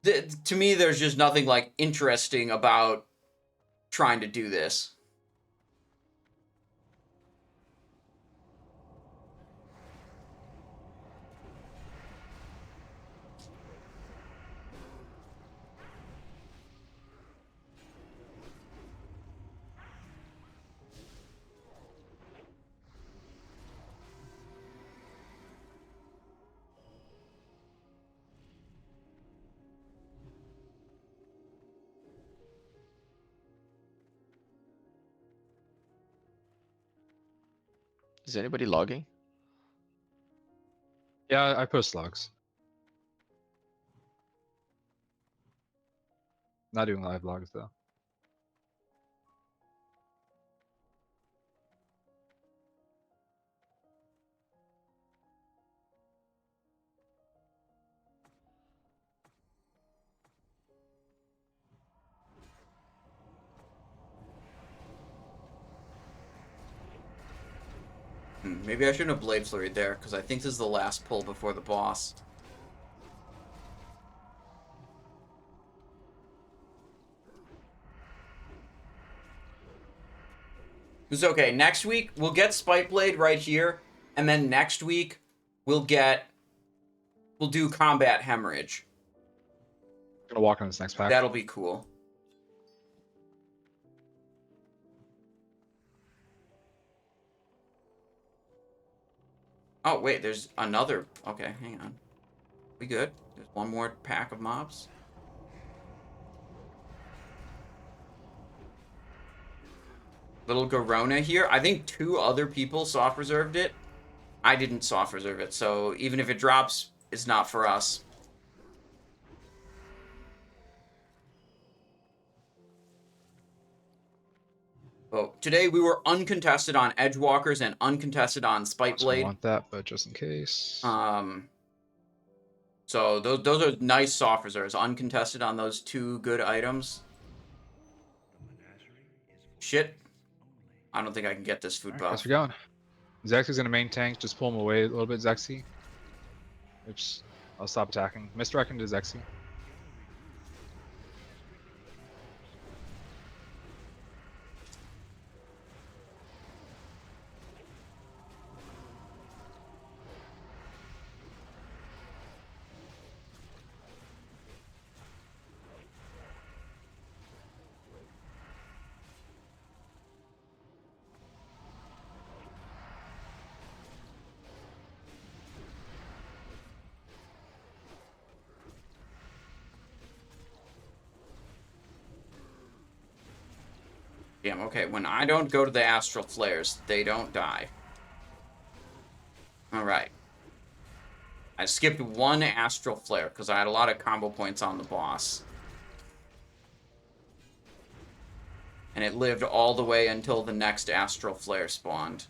to me, there's just nothing, like, interesting about trying to do this. Is anybody logging? Yeah, I post logs. Not doing live logs, though. Maybe I shouldn't have Blade Flurried there, because I think this is the last pull before the boss. It's okay. Next week, we'll get Spike Blade right here, and then next week, we'll do Combat Hemorrhage. I'm gonna walk on this next pack. That'll be cool. Oh, wait, there's another... Okay, hang on. We good? There's one more pack of mobs? little Garona here. I think 2 other people soft reserved it. I didn't soft reserve it, so even if it drops, it's not for us. Oh, today we were uncontested on Edgewalkers and uncontested on So I Spiteblade. want that, but just in case. So those are nice soft reserves. Uncontested on those 2 good items. Shit. I don't think I can get this food Alright, buff. guess we're going. Zexy's gonna main tank, just pull him away a little bit, Zexy. Oops. I'll stop attacking. Misdirect into Zexy. Damn, okay. When I don't go to the Astral Flares, they don't die. Alright. I skipped 1 Astral Flare because I had a lot of combo points on the boss. And it lived all the way until the next Astral Flare spawned.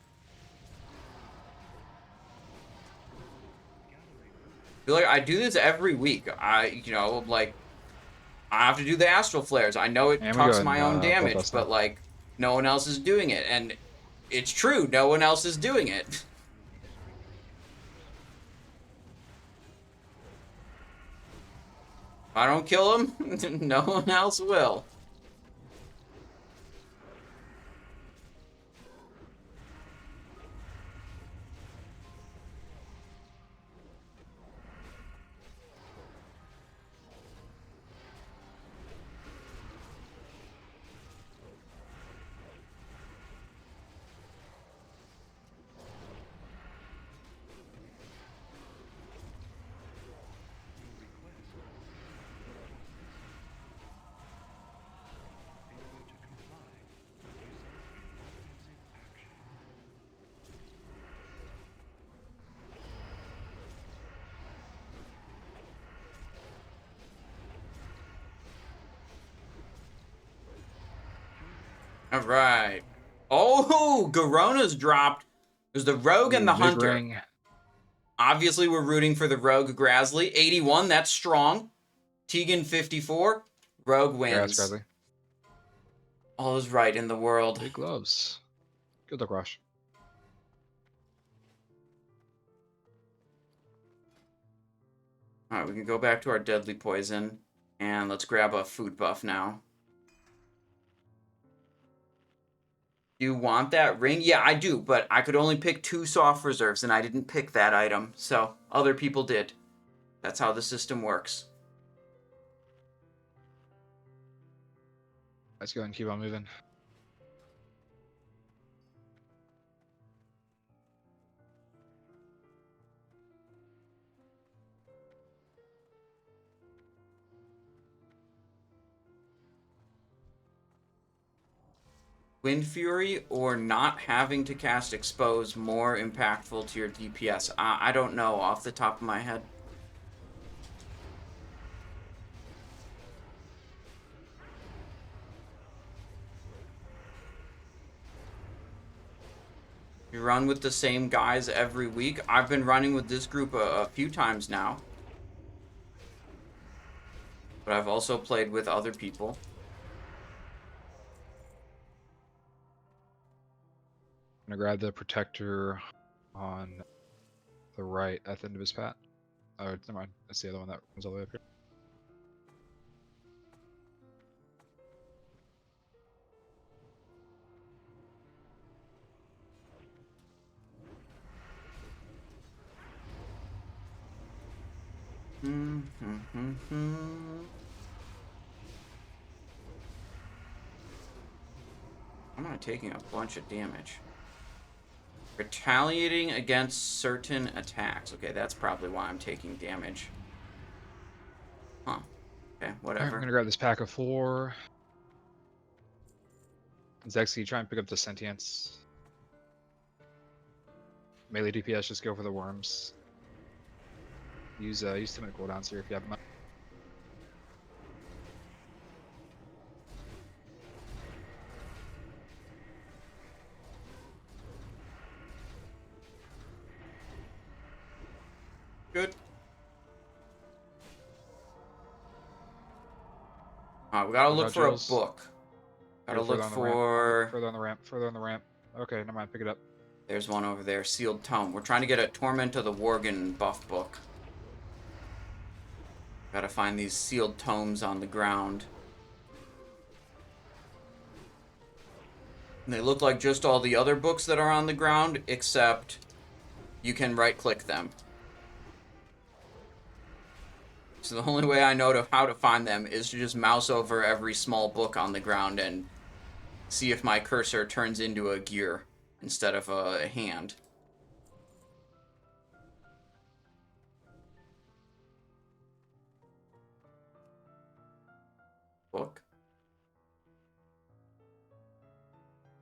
I feel like I do this every week. I have to do the Astral Flares. I know it Yeah, we tucks go my ahead own and, damage, buff us but, up. like, no one else is doing it. And it's true, no one else is doing it. If I don't kill him, no one else will. Alright. Oh, Garona's dropped. There's the Rogue and the Big Hunter. ring. Obviously, we're rooting for the Rogue Grasley. 81, that's strong. Tegan, 54. Rogue Congrats, wins. Bradley. All is right in the world. Big gloves. Good luck, Rosh. Alright, we can go back to our Deadly Poison. And let's grab a food buff now. Do you want that ring? Yeah, I do, but I could only pick 2 soft reserves, and I didn't pick that item. So, other people did. That's how the system works. Let's go and keep on moving. Wind Fury or not having to cast Expose more impactful to your DPS? I don't know off the top of my head. You run with the same guys every week? I've been running with this group a few times now. But I've also played with other people. I'm gonna grab the protector on the right at the end of his path. Oh, never mind. That's the other one that runs all the way up here. I'm not taking a bunch of damage. Retaliating against certain attacks. Okay, that's probably why I'm taking damage. Huh. Okay, Alright, whatever. I'm gonna grab this pack of 4. Zexy, try and pick up the sentience. Melee DPS, just go for the worms. Use 2-minute cooldowns here if you have them. Good. Alright, we gotta What look about for Jules? a book. Gotta Go further look on the ramp. for... Further on the ramp. Further on the ramp. Okay, never mind. Pick it up. There's one over there, Sealed Tome. We're trying to get a Torment of the Worgen buff book. Gotta find these sealed tomes on the ground. And they look like just all the other books that are on the ground, except you can right-click them. So the only way I know how to find them is to just mouse over every small book on the ground and see if my cursor turns into a gear instead of a hand. Book.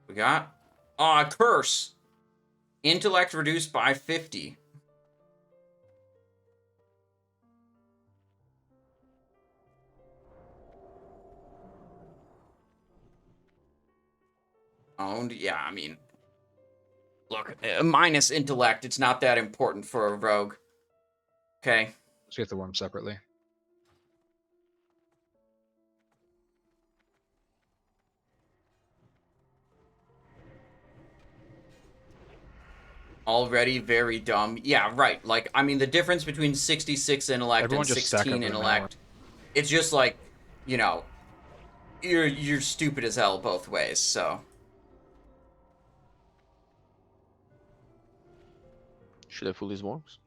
We got... a curse! Intellect reduced by 50. Owned? Yeah, I mean... Look, minus intellect, it's not that important for a rogue. Okay. Let's get the worm separately. Already very dumb. Yeah, right. Like, I mean, the difference between 66 intellect Everyone and just stack up 16 their intellect, it's just like, you know, you're stupid as hell both ways, so. Should I pull these worms?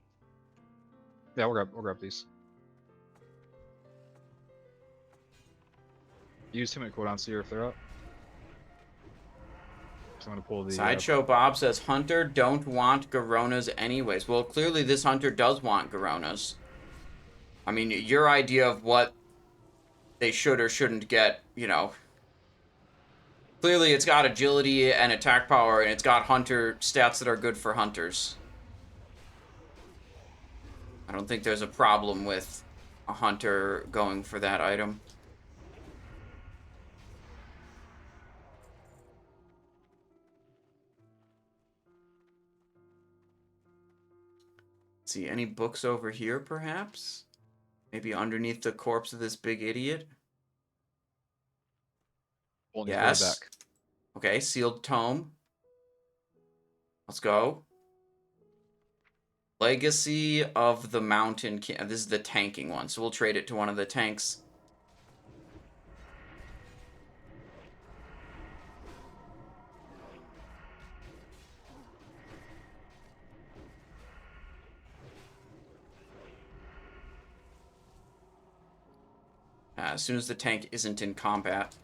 Yeah, we'll grab these. Use 2-minute cooldowns here if they're up. So I'm gonna pull the Sideshow Bob says, Hunter don't want Garonas anyways. Well, clearly this Hunter does want Garonas. I mean, your idea of what they should or shouldn't get, you know. Clearly it's got agility and attack power, and it's got Hunter stats that are good for Hunters. I don't think there's a problem with a Hunter going for that item. Let's see, any books over here, perhaps? Maybe underneath the corpse of this big idiot? Yes. back. Okay, sealed tome. Let's go. Legacy of the Mountain King. This is the tanking one, so we'll trade it to one of the tanks. As soon as the tank isn't in combat.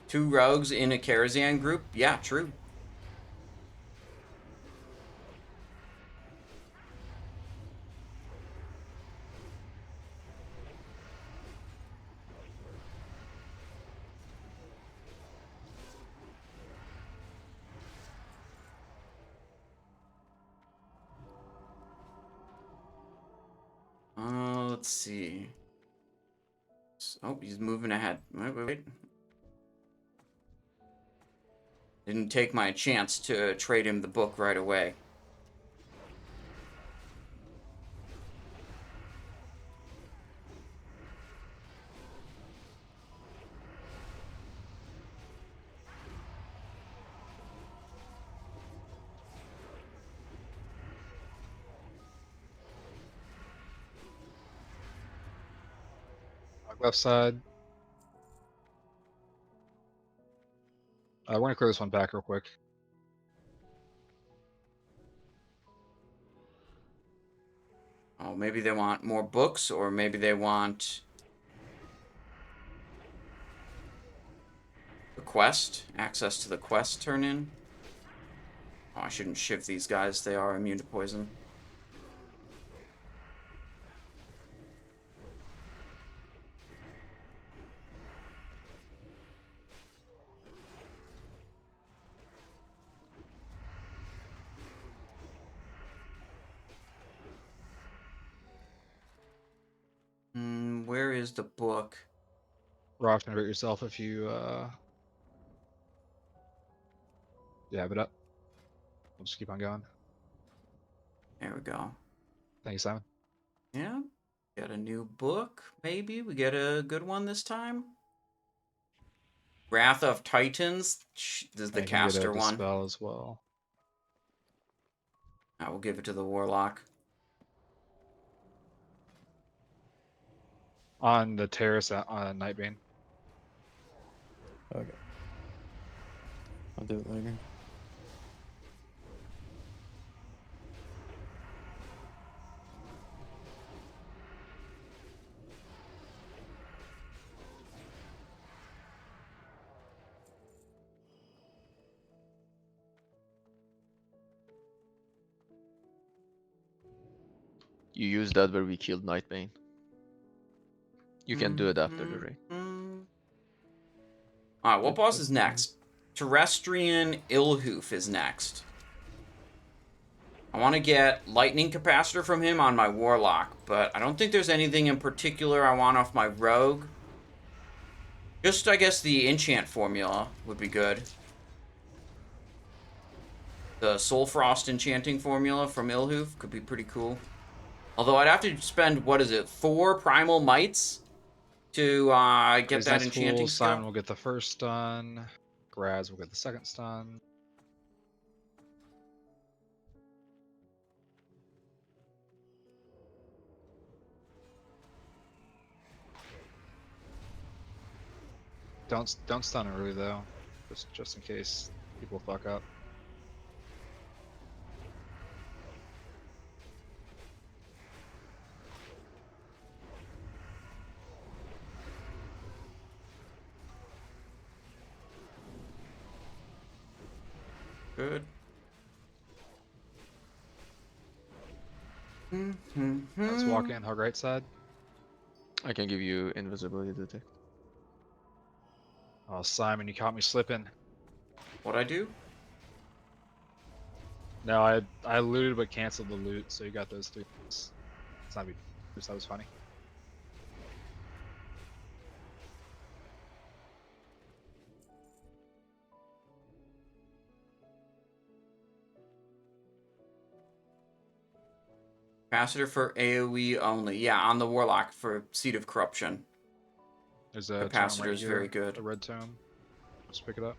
2 rogues in a Karazhan group? Yeah, true. Let's see. Oh, he's moving ahead. Wait. Didn't take my chance to trade him the book right away. Left side. I want to clear this one back real quick. Oh, maybe they want more books, or maybe they want the quest, access to the quest turn in. Oh, I shouldn't shiv these guys. They are immune to poison. is the book? Rock, convert yourself if you have it up. We'll just keep on going. There we go. Thank you, Simon. Yeah. Get a new book, maybe? We get a good one this time? Wrath of Titans. This is the I can get caster a one. dispel as well. I will give it to the Warlock. On the terrace on Nightbane. Okay. I'll do it later. You use that where we killed Nightbane. You can do it after the raid. Alright, what boss is next? Terestian Illhoof is next. I want to get Lightning Capacitor from him on my Warlock, but I don't think there's anything in particular I want off my Rogue. Just, I guess, the enchant formula would be good. The Soul Frost enchanting formula from Illhoof could be pretty cool. Although I'd have to spend, what is it, 4 Primal Mites to get that enchanting skill? Simon will get the first stun. Graz will get the second stun. Don't stun early though, just in case people fuck up. Good. Let's walk in, hug right side. I can give you invisibility detect. Oh, Simon, you caught me slipping. What'd I do? No, I looted but canceled the loot, so you got those 3. It's not be. That was funny. Capacitor for AoE only. Yeah, on the Warlock for Seed of Corruption. There's a Capacitor tome right is here, very good. a red tome. Just pick it up.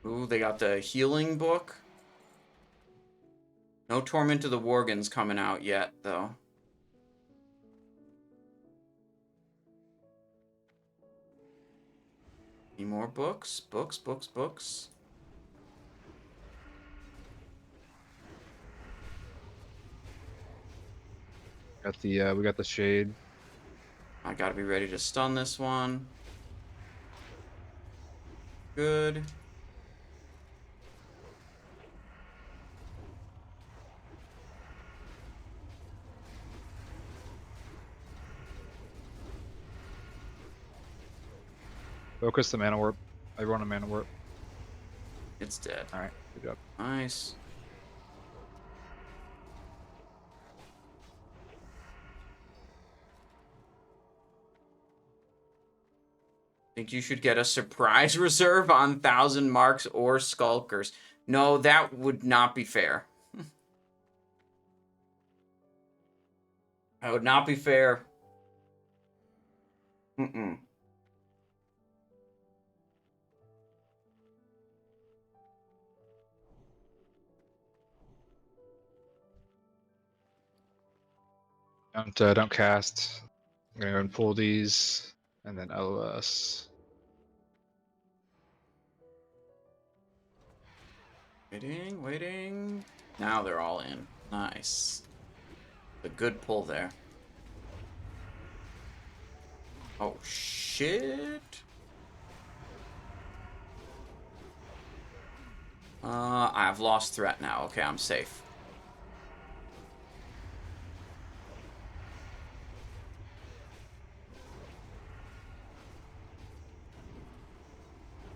Ooh, they got the healing book. No Torment of the Worgens coming out yet, though. Any more books? Books. Got the we got the shade. I gotta be ready to stun this one. Good. Focus the mana warp. Everyone on mana warp. It's dead. Alright, good job. Nice. Think you should get a surprise reserve on 1,000 marks or skulkers. No, that would not be fair. That would not be fair. Mm-mm. Don't cast. I'm gonna go and pull these, and then LOS. Waiting. Now they're all in. Nice. A good pull there. Oh, shit. I've lost threat now. Okay, I'm safe.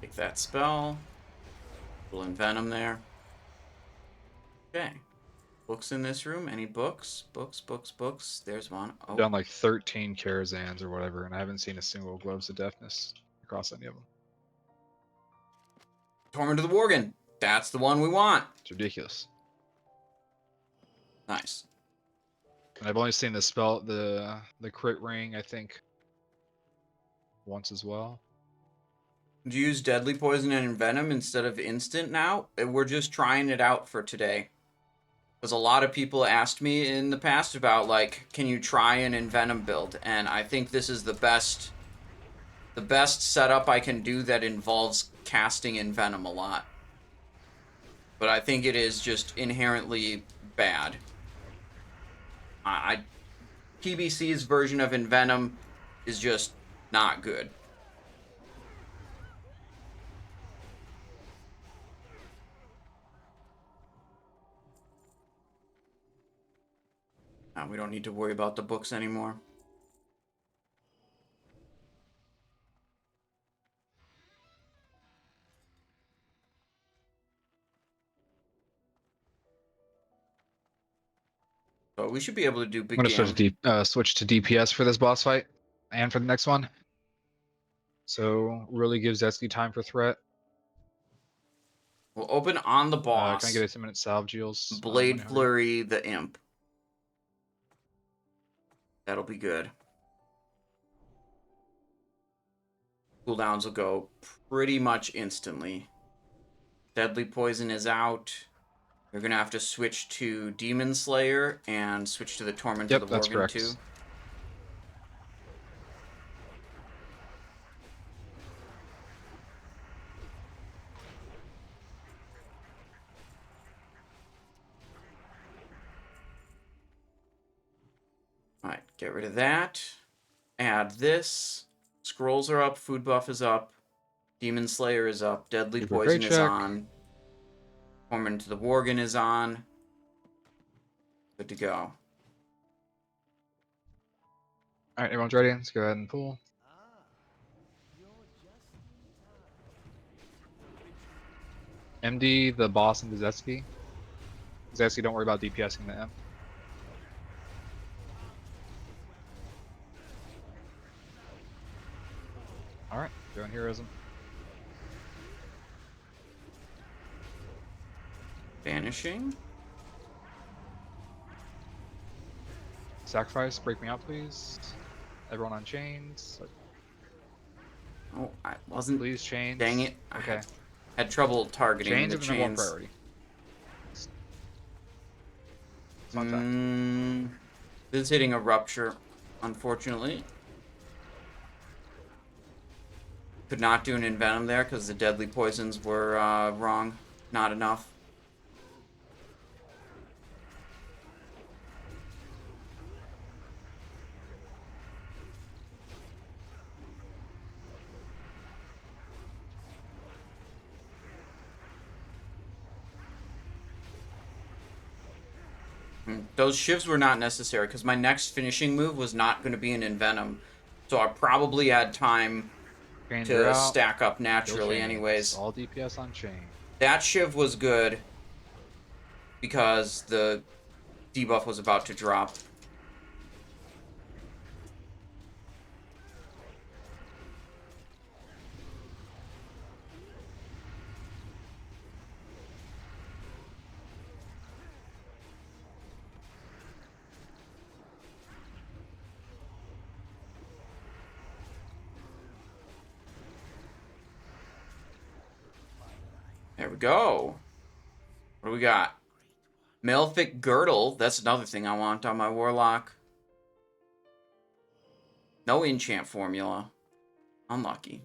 Take that spell. We'll ENVENOM there. Okay. Books in this room? Any books? Books. There's one. I've Oh, done like 13 Karazhans or whatever, and I haven't seen a single Gloves of Deafness across any of them. Torment of the Worgen. That's the one we want. It's ridiculous. Nice. And I've only seen the spell, the crit ring, I think, once as well. Do you use Deadly Poison and Envenom instead of Instant now? We're just trying it out for today. Because a lot of people asked me in the past about, like, can you try an Envenom build? And I think this is the best setup I can do that involves casting Envenom a lot. But I think it is just inherently bad. PBC's version of Envenom is just not good. We don't need to worry about the books anymore. So we should be able to do big I'm gonna damage. switch to DPS for this boss fight and for the next one. So really gives Zetsky time for threat. We'll open on the boss. Can I get a 2-minute salve, Jules? Blade Flurry the Imp. That'll be good. Cooldowns will go pretty much instantly. Deadly Poison is out. You're going to have to switch to Demon Slayer and switch to the Torment of the that's Worgen correct. too. Alright, get rid of that. Add this. Scrolls are up, food buff is up. Demon Slayer is up, Deadly Super Poison great is check. on. Torment to the Worgen is on. Good to go. Alright, everyone's ready. Let's go ahead and pull. MD, the boss, and the Zetsky. Zetsky, don't worry about DPSing the M. Alright, doing heroism. Vanishing. Sacrifice, break me out, please. Everyone on chains. Oh, I wasn't. Please, chains. Dang it. Okay. I had trouble targeting Chains the are the number one chains. priority. Fun fact. This is hitting a rupture, unfortunately. Could not do an Envenom there because the Deadly Poisons were wrong. Not enough. Those shivs were not necessary because my next finishing move was not going to be an Envenom. So I probably had time Chains are to out. stack up Kill naturally chains. anyways. All DPS on chain. That shiv was good because the debuff was about to drop. There we go. What do we got? Melphic Girdle. That's another thing I want on my Warlock. No enchant formula. Unlucky.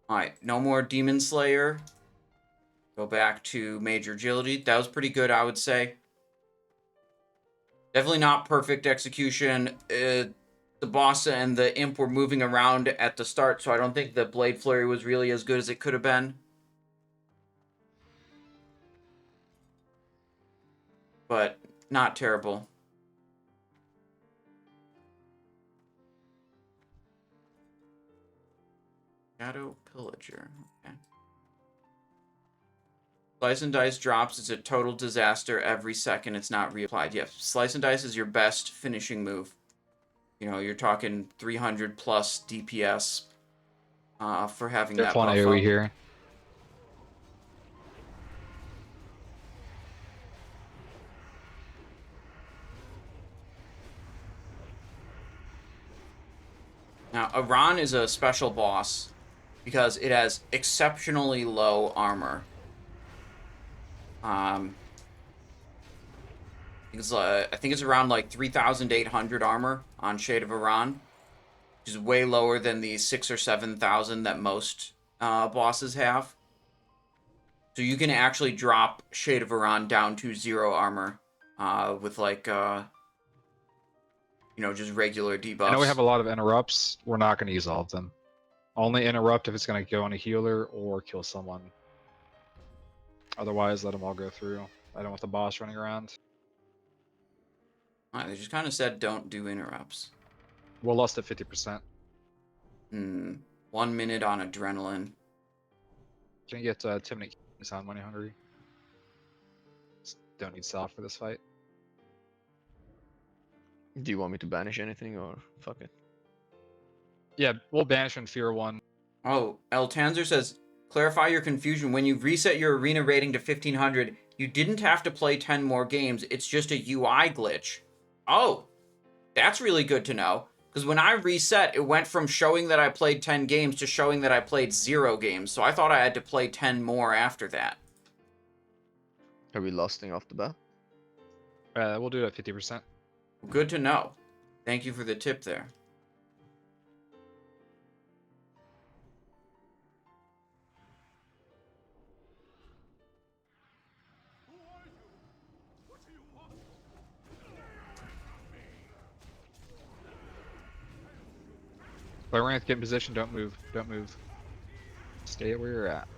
Alright, no more Demon Slayer. Go back to Major Agility. That was pretty good, I would say. Definitely not perfect execution. The boss and the imp were moving around at the start, so I don't think the Blade Flurry was really as good as it could have been. But not terrible. Shadow Pillager. Okay. Slice and Dice drops. It's a total disaster every second. It's not reapplied. Yeah, Slice and Dice is your best finishing move. You know, you're talking 300 plus DPS for having that Careful on buff AoE up. here. Now, Aran is a special boss because it has exceptionally low armor. I think it's around like 3,800 armor on Shade of Aran, which is way lower than the 6,000 or 7,000 that most bosses have. So you can actually drop Shade of Aran down to 0 armor with like just regular debuffs. I know we have a lot of interrupts. We're not going to use all of them. Only interrupt if it's going to go on a healer or kill someone. Otherwise, let them all go through. I don't want the boss running around. Alright, they just kind of said don't do interrupts. We'll lust at 50%. 1 minute on adrenaline. Can you get Timonic on Money Hungry? Don't need Sal for this fight. Do you want me to banish anything or fuck it? Yeah, we'll banish and Fear 1. Oh, El Tanzer says, clarify your confusion. When you reset your arena rating to 1500, you didn't have to play 10 more games. It's just a UI glitch. Oh, that's really good to know. Because when I reset, it went from showing that I played 10 games to showing that I played 0 games. So I thought I had to play 10 more after that. Are we lusting off the bat? We'll do it at 50%. Good to know. Thank you for the tip there. Labyrinth, get in position. Don't move. Don't move. Stay where you're at.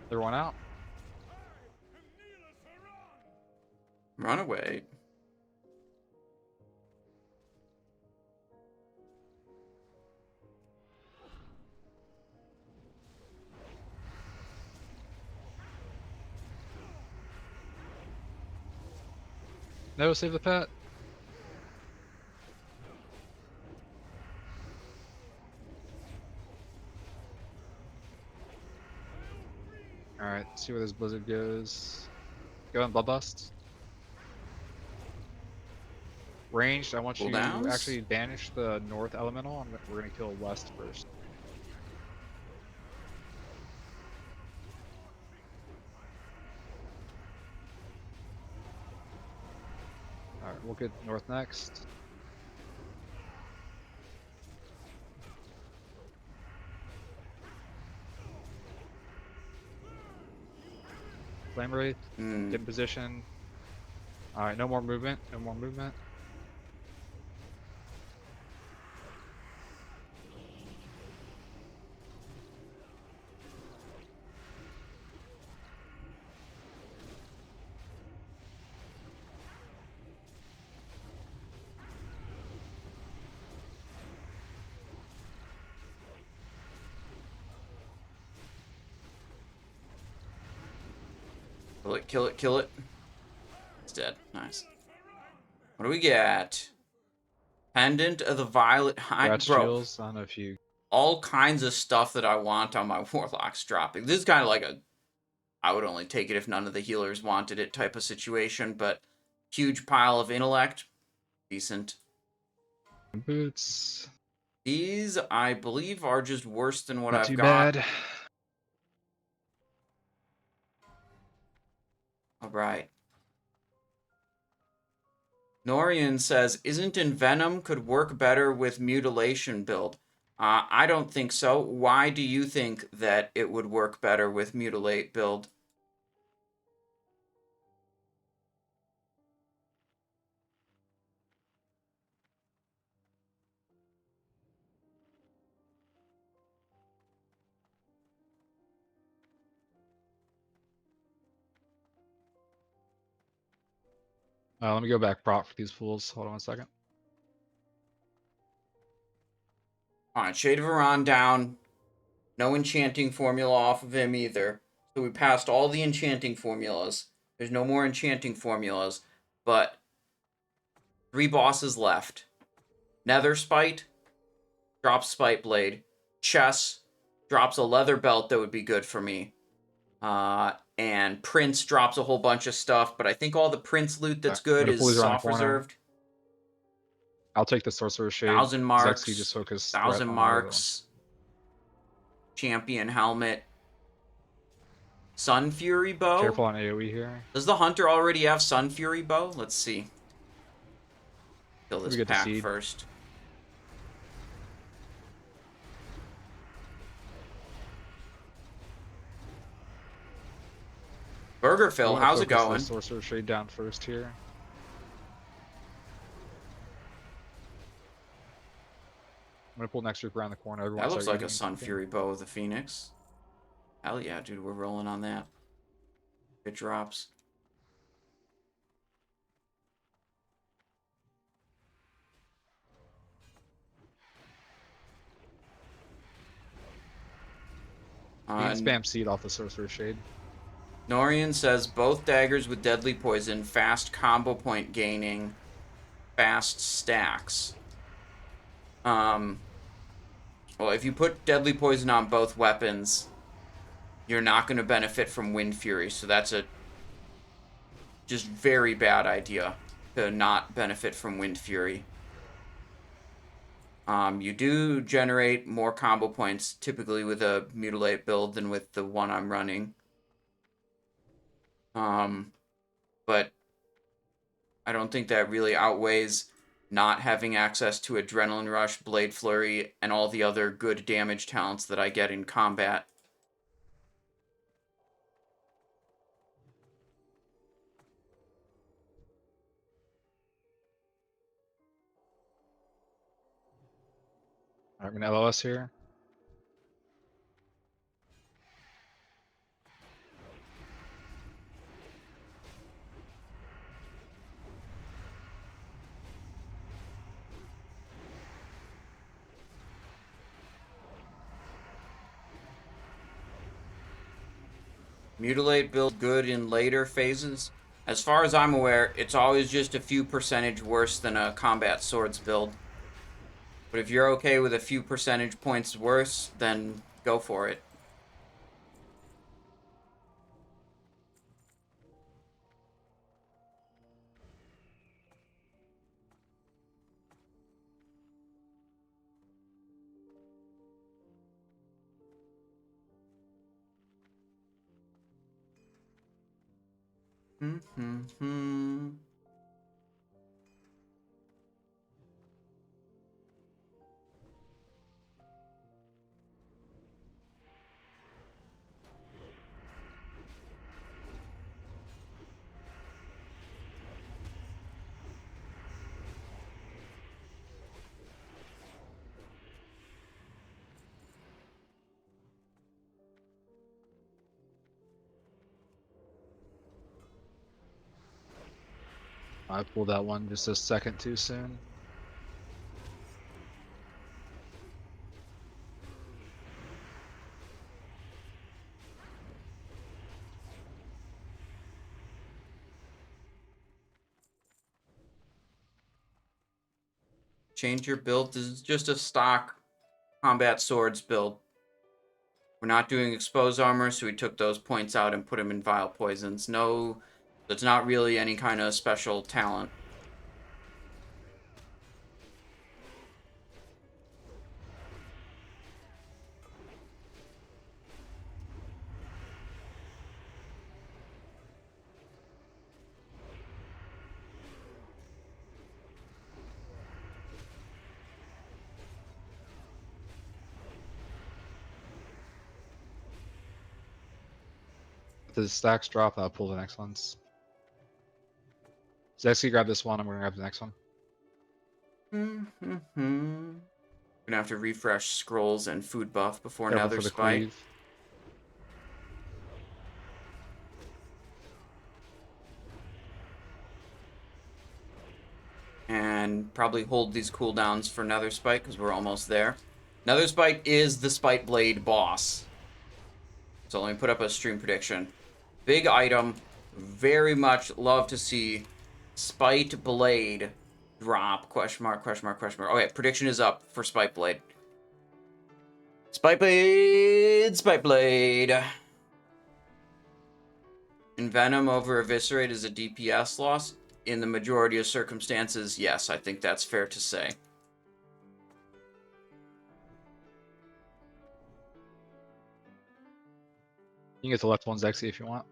They're one out. Run away. No, save the pet. Alright, see where this blizzard goes. Go on Bloodlust. Ranged, I want you Cooldowns? to actually banish the north elemental, and we're gonna kill west first. Alright, we'll get north next. Flame Wraith, get in position. Alright, no more movement, no more movement. Kill it, kill it, kill it. It's dead. Nice. What do we get? Pendant of the Violet High. Congrats, Bro, Jules. I don't know if you... all kinds of stuff that I want on my Warlocks dropping. This is kind of like a... I would only take it if none of the healers wanted it type of situation, but huge pile of intellect. Decent. Boots. These, I believe, are just worse than what Not I've too got. bad. Alright. Norian says, isn't ENVENOM could work better with Mutilation build? I don't think so. Why do you think that it would work better with Mutilate build? Let me go back prop for these fools. Hold on 1 second. Alright, Shade of Aran down. No enchanting formula off of him either. So we passed all the enchanting formulas. There's no more enchanting formulas. But 3 bosses left. Netherspite drops Spite Blade. Chess drops a leather belt that would be good for me. And Prince drops a whole bunch of stuff, but I think all the Prince loot that's I'm good gonna pull is these around the soft corner. reserved. I'll take the Sorcerer's Shade. 1,000 marks. Zexy just focus 1,000 on all the other ones. marks. Champion helmet. Sun Fury bow. Careful on AoE here. Does the hunter already have Sun Fury bow? Let's see. Kill this We get the pack seed. first. Burger Phil, I'm gonna how's it focus the going? Sorcerer's Shade down first here. I'm gonna pull next group around the corner. Everyone That looks start like a using Sun something. Fury bow of the Phoenix. Hell yeah, dude, we're rolling on that. It drops. You can spam seed off the Sorcerer's Shade. Norian says both daggers with deadly poison, fast combo point gaining, fast stacks. Well, if you put deadly poison on both weapons, you're not going to benefit from Wind Fury, so that's a just very bad idea to not benefit from Wind Fury. You do generate more combo points typically with a Mutilate build than with the one I'm running. But I don't think that really outweighs not having access to Adrenaline Rush, Blade Flurry, and all the other good damage talents that I get in combat. Alright, I'm gonna LOS here. Mutilate build good in later phases. As far as I'm aware, it's always just a few percentage worse than a combat swords build. But if you're okay with a few percentage points worse, then go for it. I pulled that one just a second too soon. Change your build. This is just a stock combat swords build. We're not doing exposed armor, so we took those points out and put them in Vile Poisons. No, it's not really any kind of special talent. If the stacks drop, I'll pull the next ones. Zexy, grab this one. I'm gonna grab the next one. Gonna have to refresh scrolls and food buff before Careful for the Netherspite. cleave. and probably hold these cooldowns for Netherspite because we're almost there. Netherspite is the Spite Blade boss. So let me put up a stream prediction. Big item. Very much love to see Spite Blade drop. Question mark, question mark, question mark. Okay, prediction is up for Spite Blade. Spite Blade, Spite Blade. Envenom over Eviscerate is a DPS loss. In the majority of circumstances, yes, I think that's fair to say. You can get the left one, Zexy, if you want.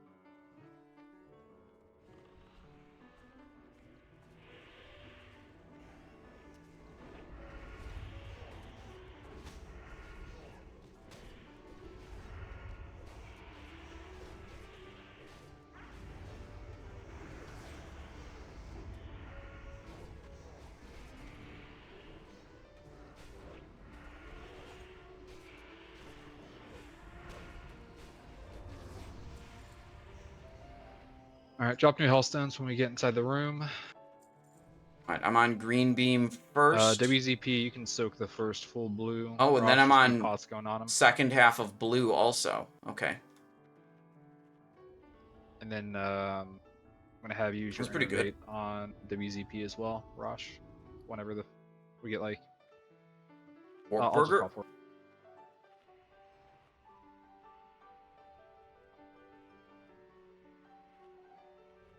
Alright, drop new Hellstones when we get inside the room. Alright, I'm on green beam first. WZP, you can soak the first full blue. Oh, and then Rosh, I'm just keep on pots going on them. second half of blue also. Okay. And then I'm gonna have you use your That's pretty good. innervate on WZP as well, Rosh. Whenever we get like Pork I'll just burger. call for it.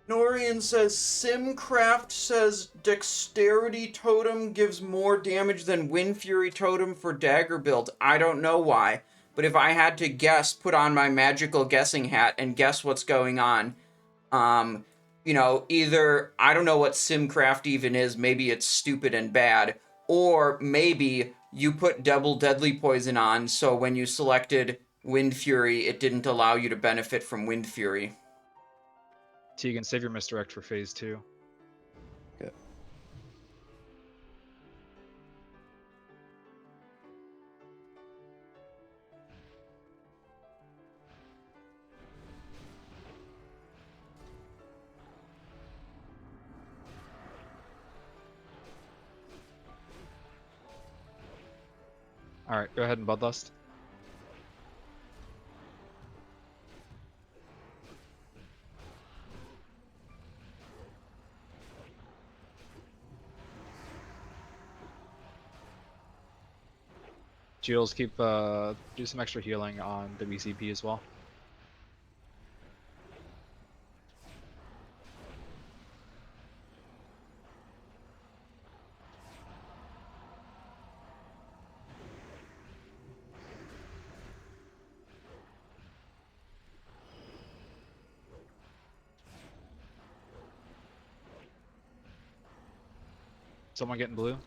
Norian says Simcraft says Dexterity Totem gives more damage than Wind Fury Totem for dagger build. I don't know why, but if I had to guess, put on my magical guessing hat and guess what's going on. You know, either I don't know what Simcraft even is, maybe it's stupid and bad, or maybe you put double deadly poison on, so when you selected Wind Fury, it didn't allow you to benefit from Wind Fury. Tegan, save your misdirect for phase 2. Okay. Alright, go ahead and Bloodlust. Jules, keep do some extra healing on WCP as well. Someone getting blue?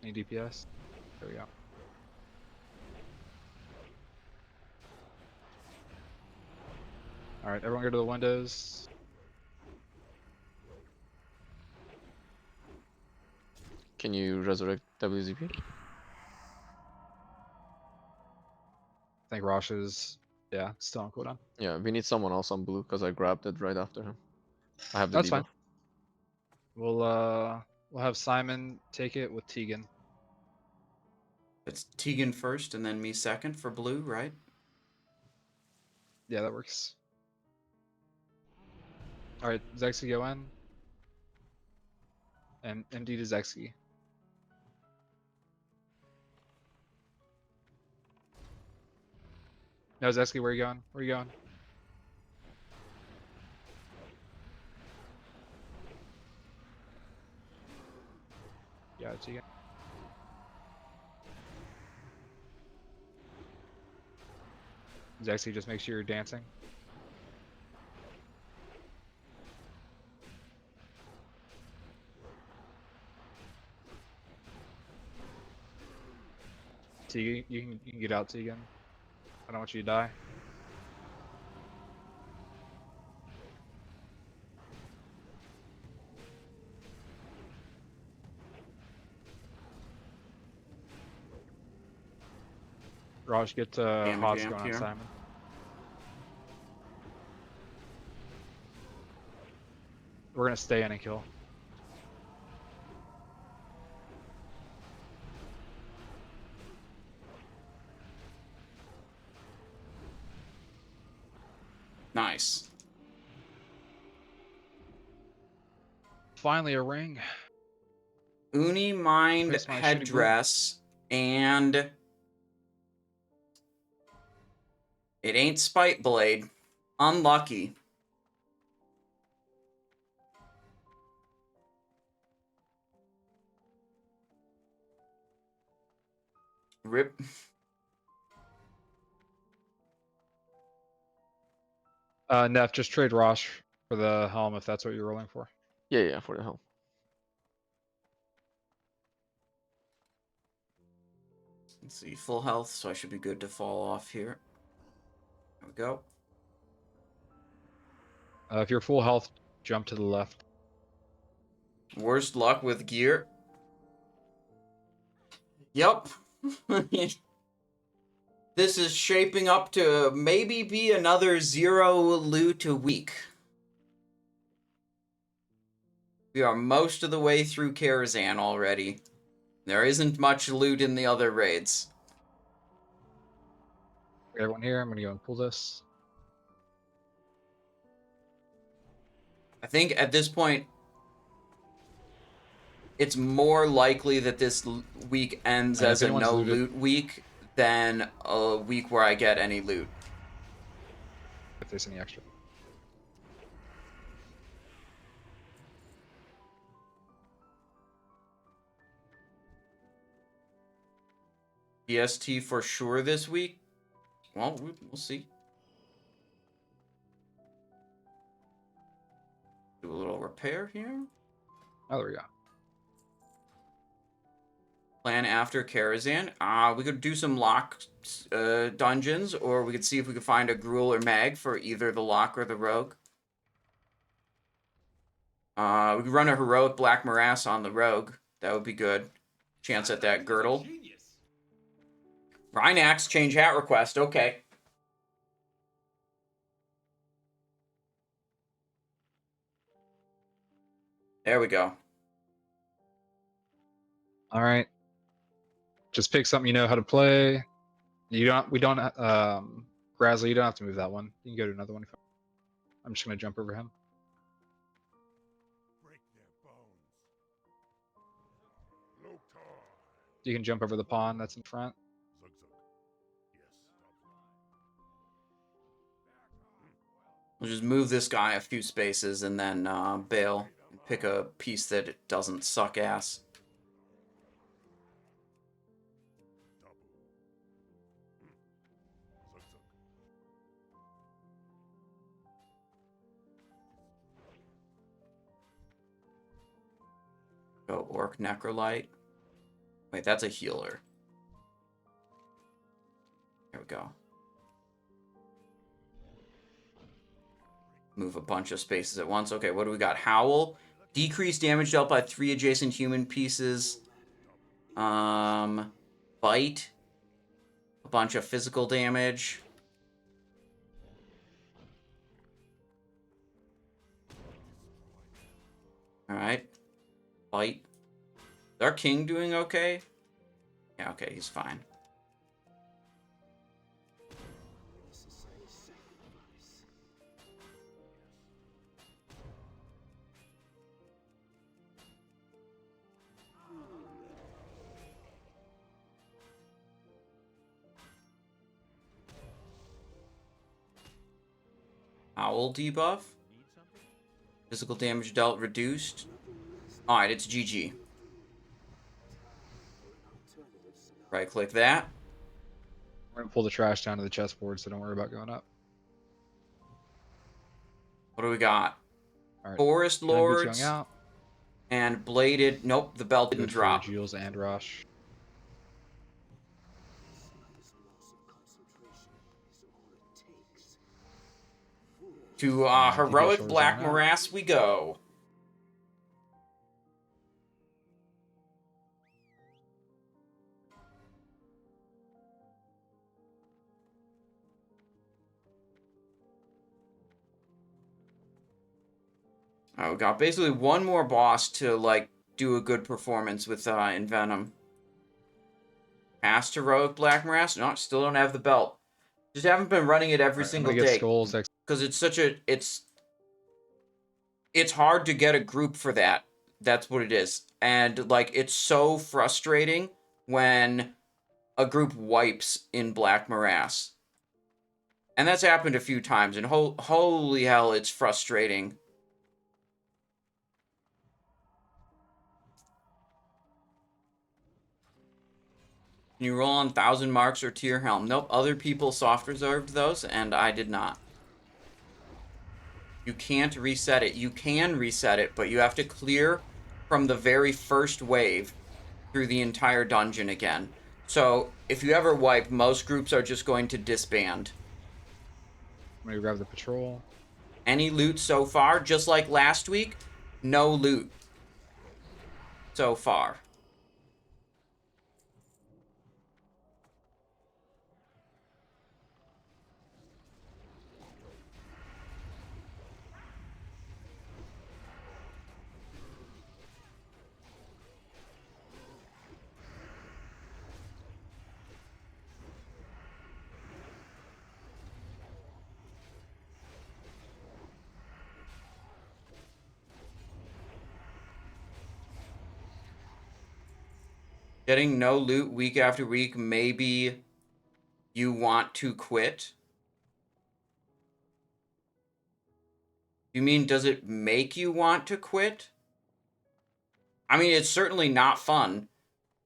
Any DPS? There we go. Alright, everyone go to the windows. Can you resurrect WZP? I think Rosh is, yeah, still on cooldown. Yeah, we need someone else on blue because I grabbed it right after him. I have the That's debuff. fine. We'll have Simon take it with Tegan. It's Tegan first and then me second for blue, right? Yeah, that works. Alright, Zexy go in. And MD to Zexy. No, Zexy, where are you going? Where are you going? Yeah, it's you. Zexy, just make sure you're dancing. Tegan, you can get out, Tegan. I don't want you to die. Raj, get Hots amp going on here. Simon. We're gonna stay in and kill. Nice. Finally a ring. Uni Mind Place my shitty headdress, and it ain't Spite Blade. Unlucky. Rip. Neff, just trade Rosh for the helm if that's what you're rolling for. Yeah, for the helm. Let's see, full health, so I should be good to fall off here. There we go. If you're full health, jump to the left. Worst luck with gear. Yep. This is shaping up to maybe be another 0 loot a week. We are most of the way through Karazhan already. There isn't much loot in the other raids. Everyone here, I'm gonna go and pull this. I think at this point, it's more likely that this week ends And as if a anyone's no looted- loot week than a week where I get any loot. If there's any extra. DST for sure this week? Well, we'll see. Do a little repair here. Oh, there we go. Plan after Karazhan. We could do some lock dungeons, or we could see if we could find a Gruul or Mag for either the lock or the rogue. We could run a heroic Black Morass on the rogue. That would be good. Chance at that girdle. Rhinax, change hat request. Okay. There we go. All right. Just pick something you know how to play. We don't, Grasley, you don't have to move that one. You can go to another one. I'm just gonna jump over him. You can jump over the pawn that's in front. We'll just move this guy a few spaces and then bail. Pick a piece that it doesn't suck ass. Go Orc Necrolite. Wait, that's a healer. There we go. Move a bunch of spaces at once. Okay, what do we got? Howl. Decrease damage dealt by 3 adjacent human pieces. Bite. A bunch of physical damage. Alright. Bite. Is our king doing okay? Yeah, okay, he's fine. Owl debuff. Physical damage dealt reduced. Alright, it's GG. Right click that. We're gonna pull the trash down to the chessboard, so don't worry about going up. What do we got? All right. Forest Young boots Lords young out. and Bladed. Nope, the belt didn't Good for drop. Jules and Rosh. To DPS Heroic shoulders Black on out. Morass we go. Oh, we got basically one more boss to, like, do a good performance with ENVENOM. Past Heroic Black Morass? No, still don't have the belt. Just haven't been running it every Alright, I'm single gonna get day. skulls because it's such a it's hard to get a group for that. That's what it is. And like it's so frustrating when a group wipes in Black Morass. And that's happened a few times, and holy hell, it's frustrating. Can you roll on 1,000 marks or tier helm? Nope, other people soft reserved those, and I did not. You can't reset it. You can reset it, but you have to clear from the very first wave through the entire dungeon again. So, if you ever wipe, most groups are just going to disband. I'm gonna grab the patrol. Any loot so far, just like last week, no loot so far. Getting no loot week after week, maybe you want to quit? You mean, does it make you want to quit? I mean, it's certainly not fun.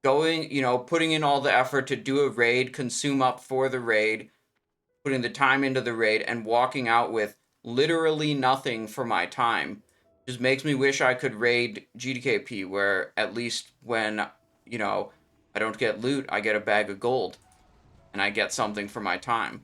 Going, putting in all the effort to do a raid, consume up for the raid, putting the time into the raid, and walking out with literally nothing for my time. Just makes me wish I could raid GDKP, where at least when, I don't get loot, I get a bag of gold. And I get something for my time.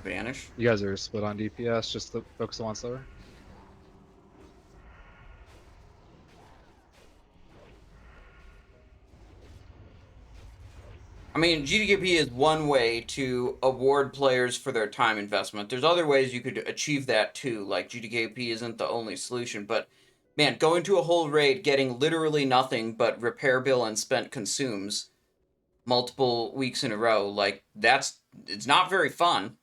Vanish. You guys are split on DPS, just focus on slower. I mean, GDKP is one way to award players for their time investment. There's other ways you could achieve that too, like GDKP isn't the only solution, but man, going to a whole raid, getting literally nothing but repair bill and spent consumes multiple weeks in a row, like, it's not very fun.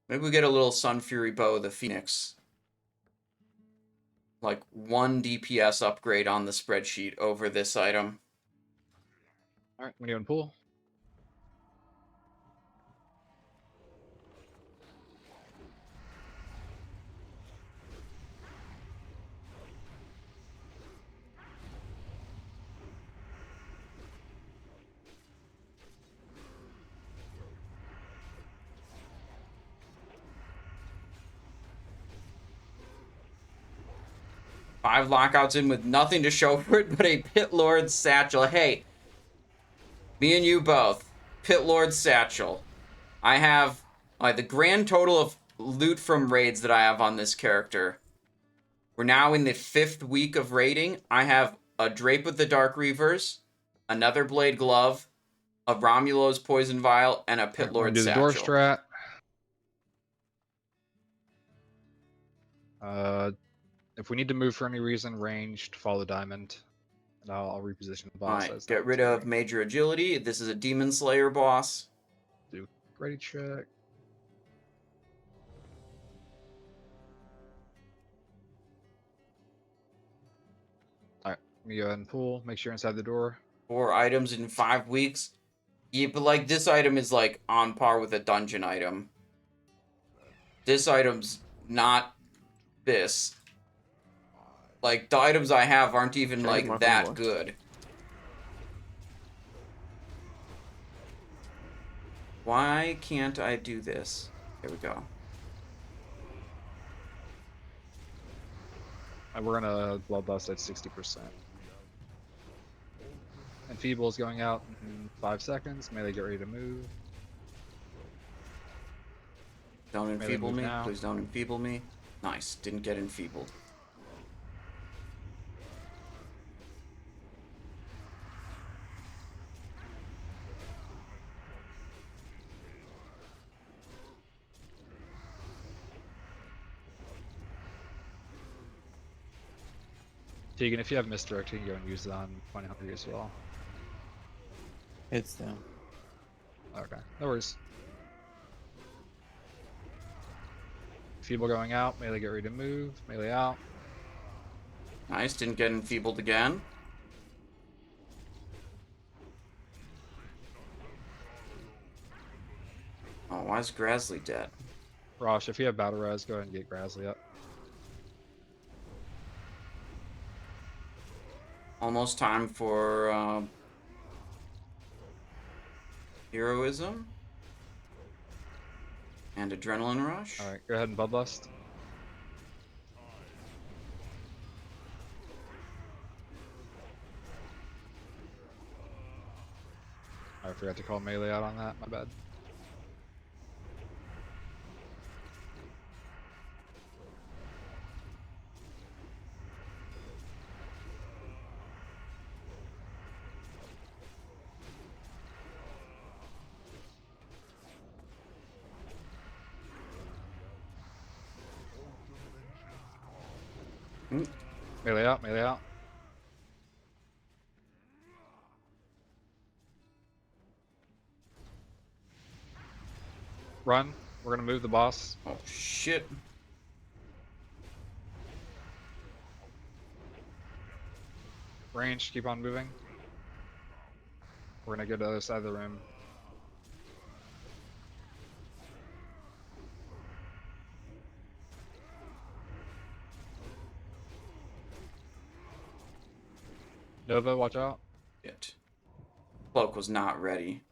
Maybe we get a little Sun Fury Bow of the Phoenix. Like 1 DPS upgrade on the spreadsheet over this item. Alright, when you in pool. Five lockouts in with nothing to show for it but a Pit Lord Satchel. Hey, me and you both. Pit Lord Satchel. I have the grand total of loot from raids that I have on this character. We're now in the 5th week of raiding. I have a Drape of the Dark Reavers, another Blade Glove, a Romulo's Poison Vial, and a Pit Lord do the Satchel. door strat. If we need to move for any reason, ranged, follow the diamond. And I'll reposition the boss. Alright, get rid of Major Agility. This is a Demon Slayer boss. Do ready check. Alright, let me go ahead and pull. Make sure you're inside the door. 4 items in 5 weeks. Yeah, but like this item is like on par with a dungeon item. This item's not this. Like the items I have aren't even like that good. Why can't I do this? Here we go. And we're gonna bloodlust at 60%. And Feeble is going out in 5 seconds. Melee, get ready to move. Don't enfeeble move me. now. Please don't enfeeble me. Nice. Didn't get enfeebled. Tegan, if you have misdirect, you can go and use it on Point Hungry as well. It's down. Okay, no worries. Feeble going out, melee get ready to move, melee out. Nice. Didn't get enfeebled again. Oh, why is Grasley dead? Rosh, if you have battle res, go ahead and get Grasley up. Almost time for heroism and adrenaline rush. Alright, go ahead and Bloodlust. I forgot to call melee out on that, my bad. Melee out, melee out. Run. We're gonna move the boss. Oh shit. Range, keep on moving. We're gonna go to the other side of the room. Nova, watch out. Shit. Cloak was not ready.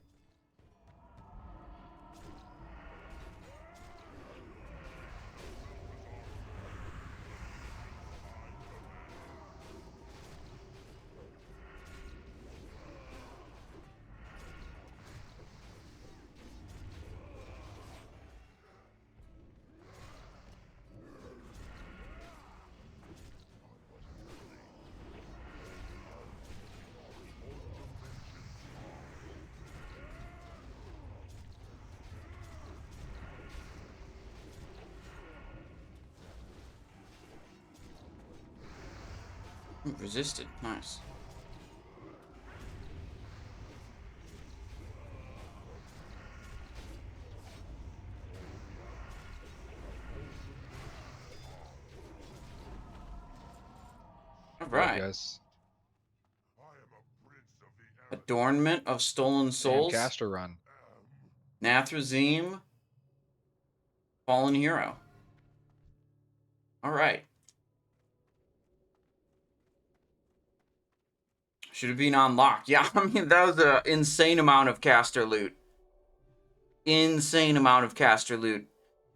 Ooh, resisted. Nice. All right. Guys. Adornment of Stolen Souls. Caster run. Nathrazim. Fallen Hero. All right. Should have been on lock. Yeah, I mean, that was an insane amount of caster loot. Insane amount of caster loot.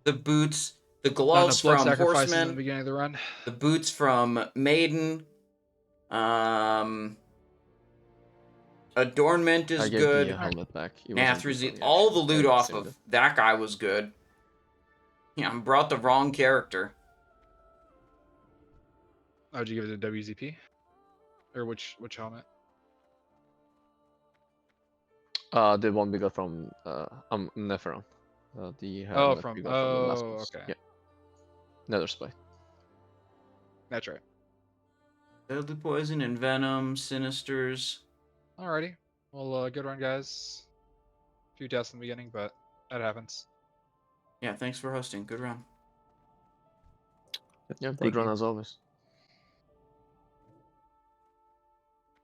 The boots, the gloves Blood from sacrifices in the Horseman, beginning of the run. the boots from Maiden. Adornment is I get good. the helmet back. It wasn't good Nathrazim, for the all action. the loot off Similar. of that guy was good. Yeah, I brought the wrong character. Oh, did you give it a WZP? Or which helmet? The one we got from Neferon. The helmet we got from the last boss. Okay. Yeah. Netherspite. That's right. Deadly Poison, ENVENOM, Sinisters. Alrighty. Well, good run, guys. A few deaths in the beginning, but that happens. Yeah, thanks for hosting. Good run. Yeah, Thank good run you. as always.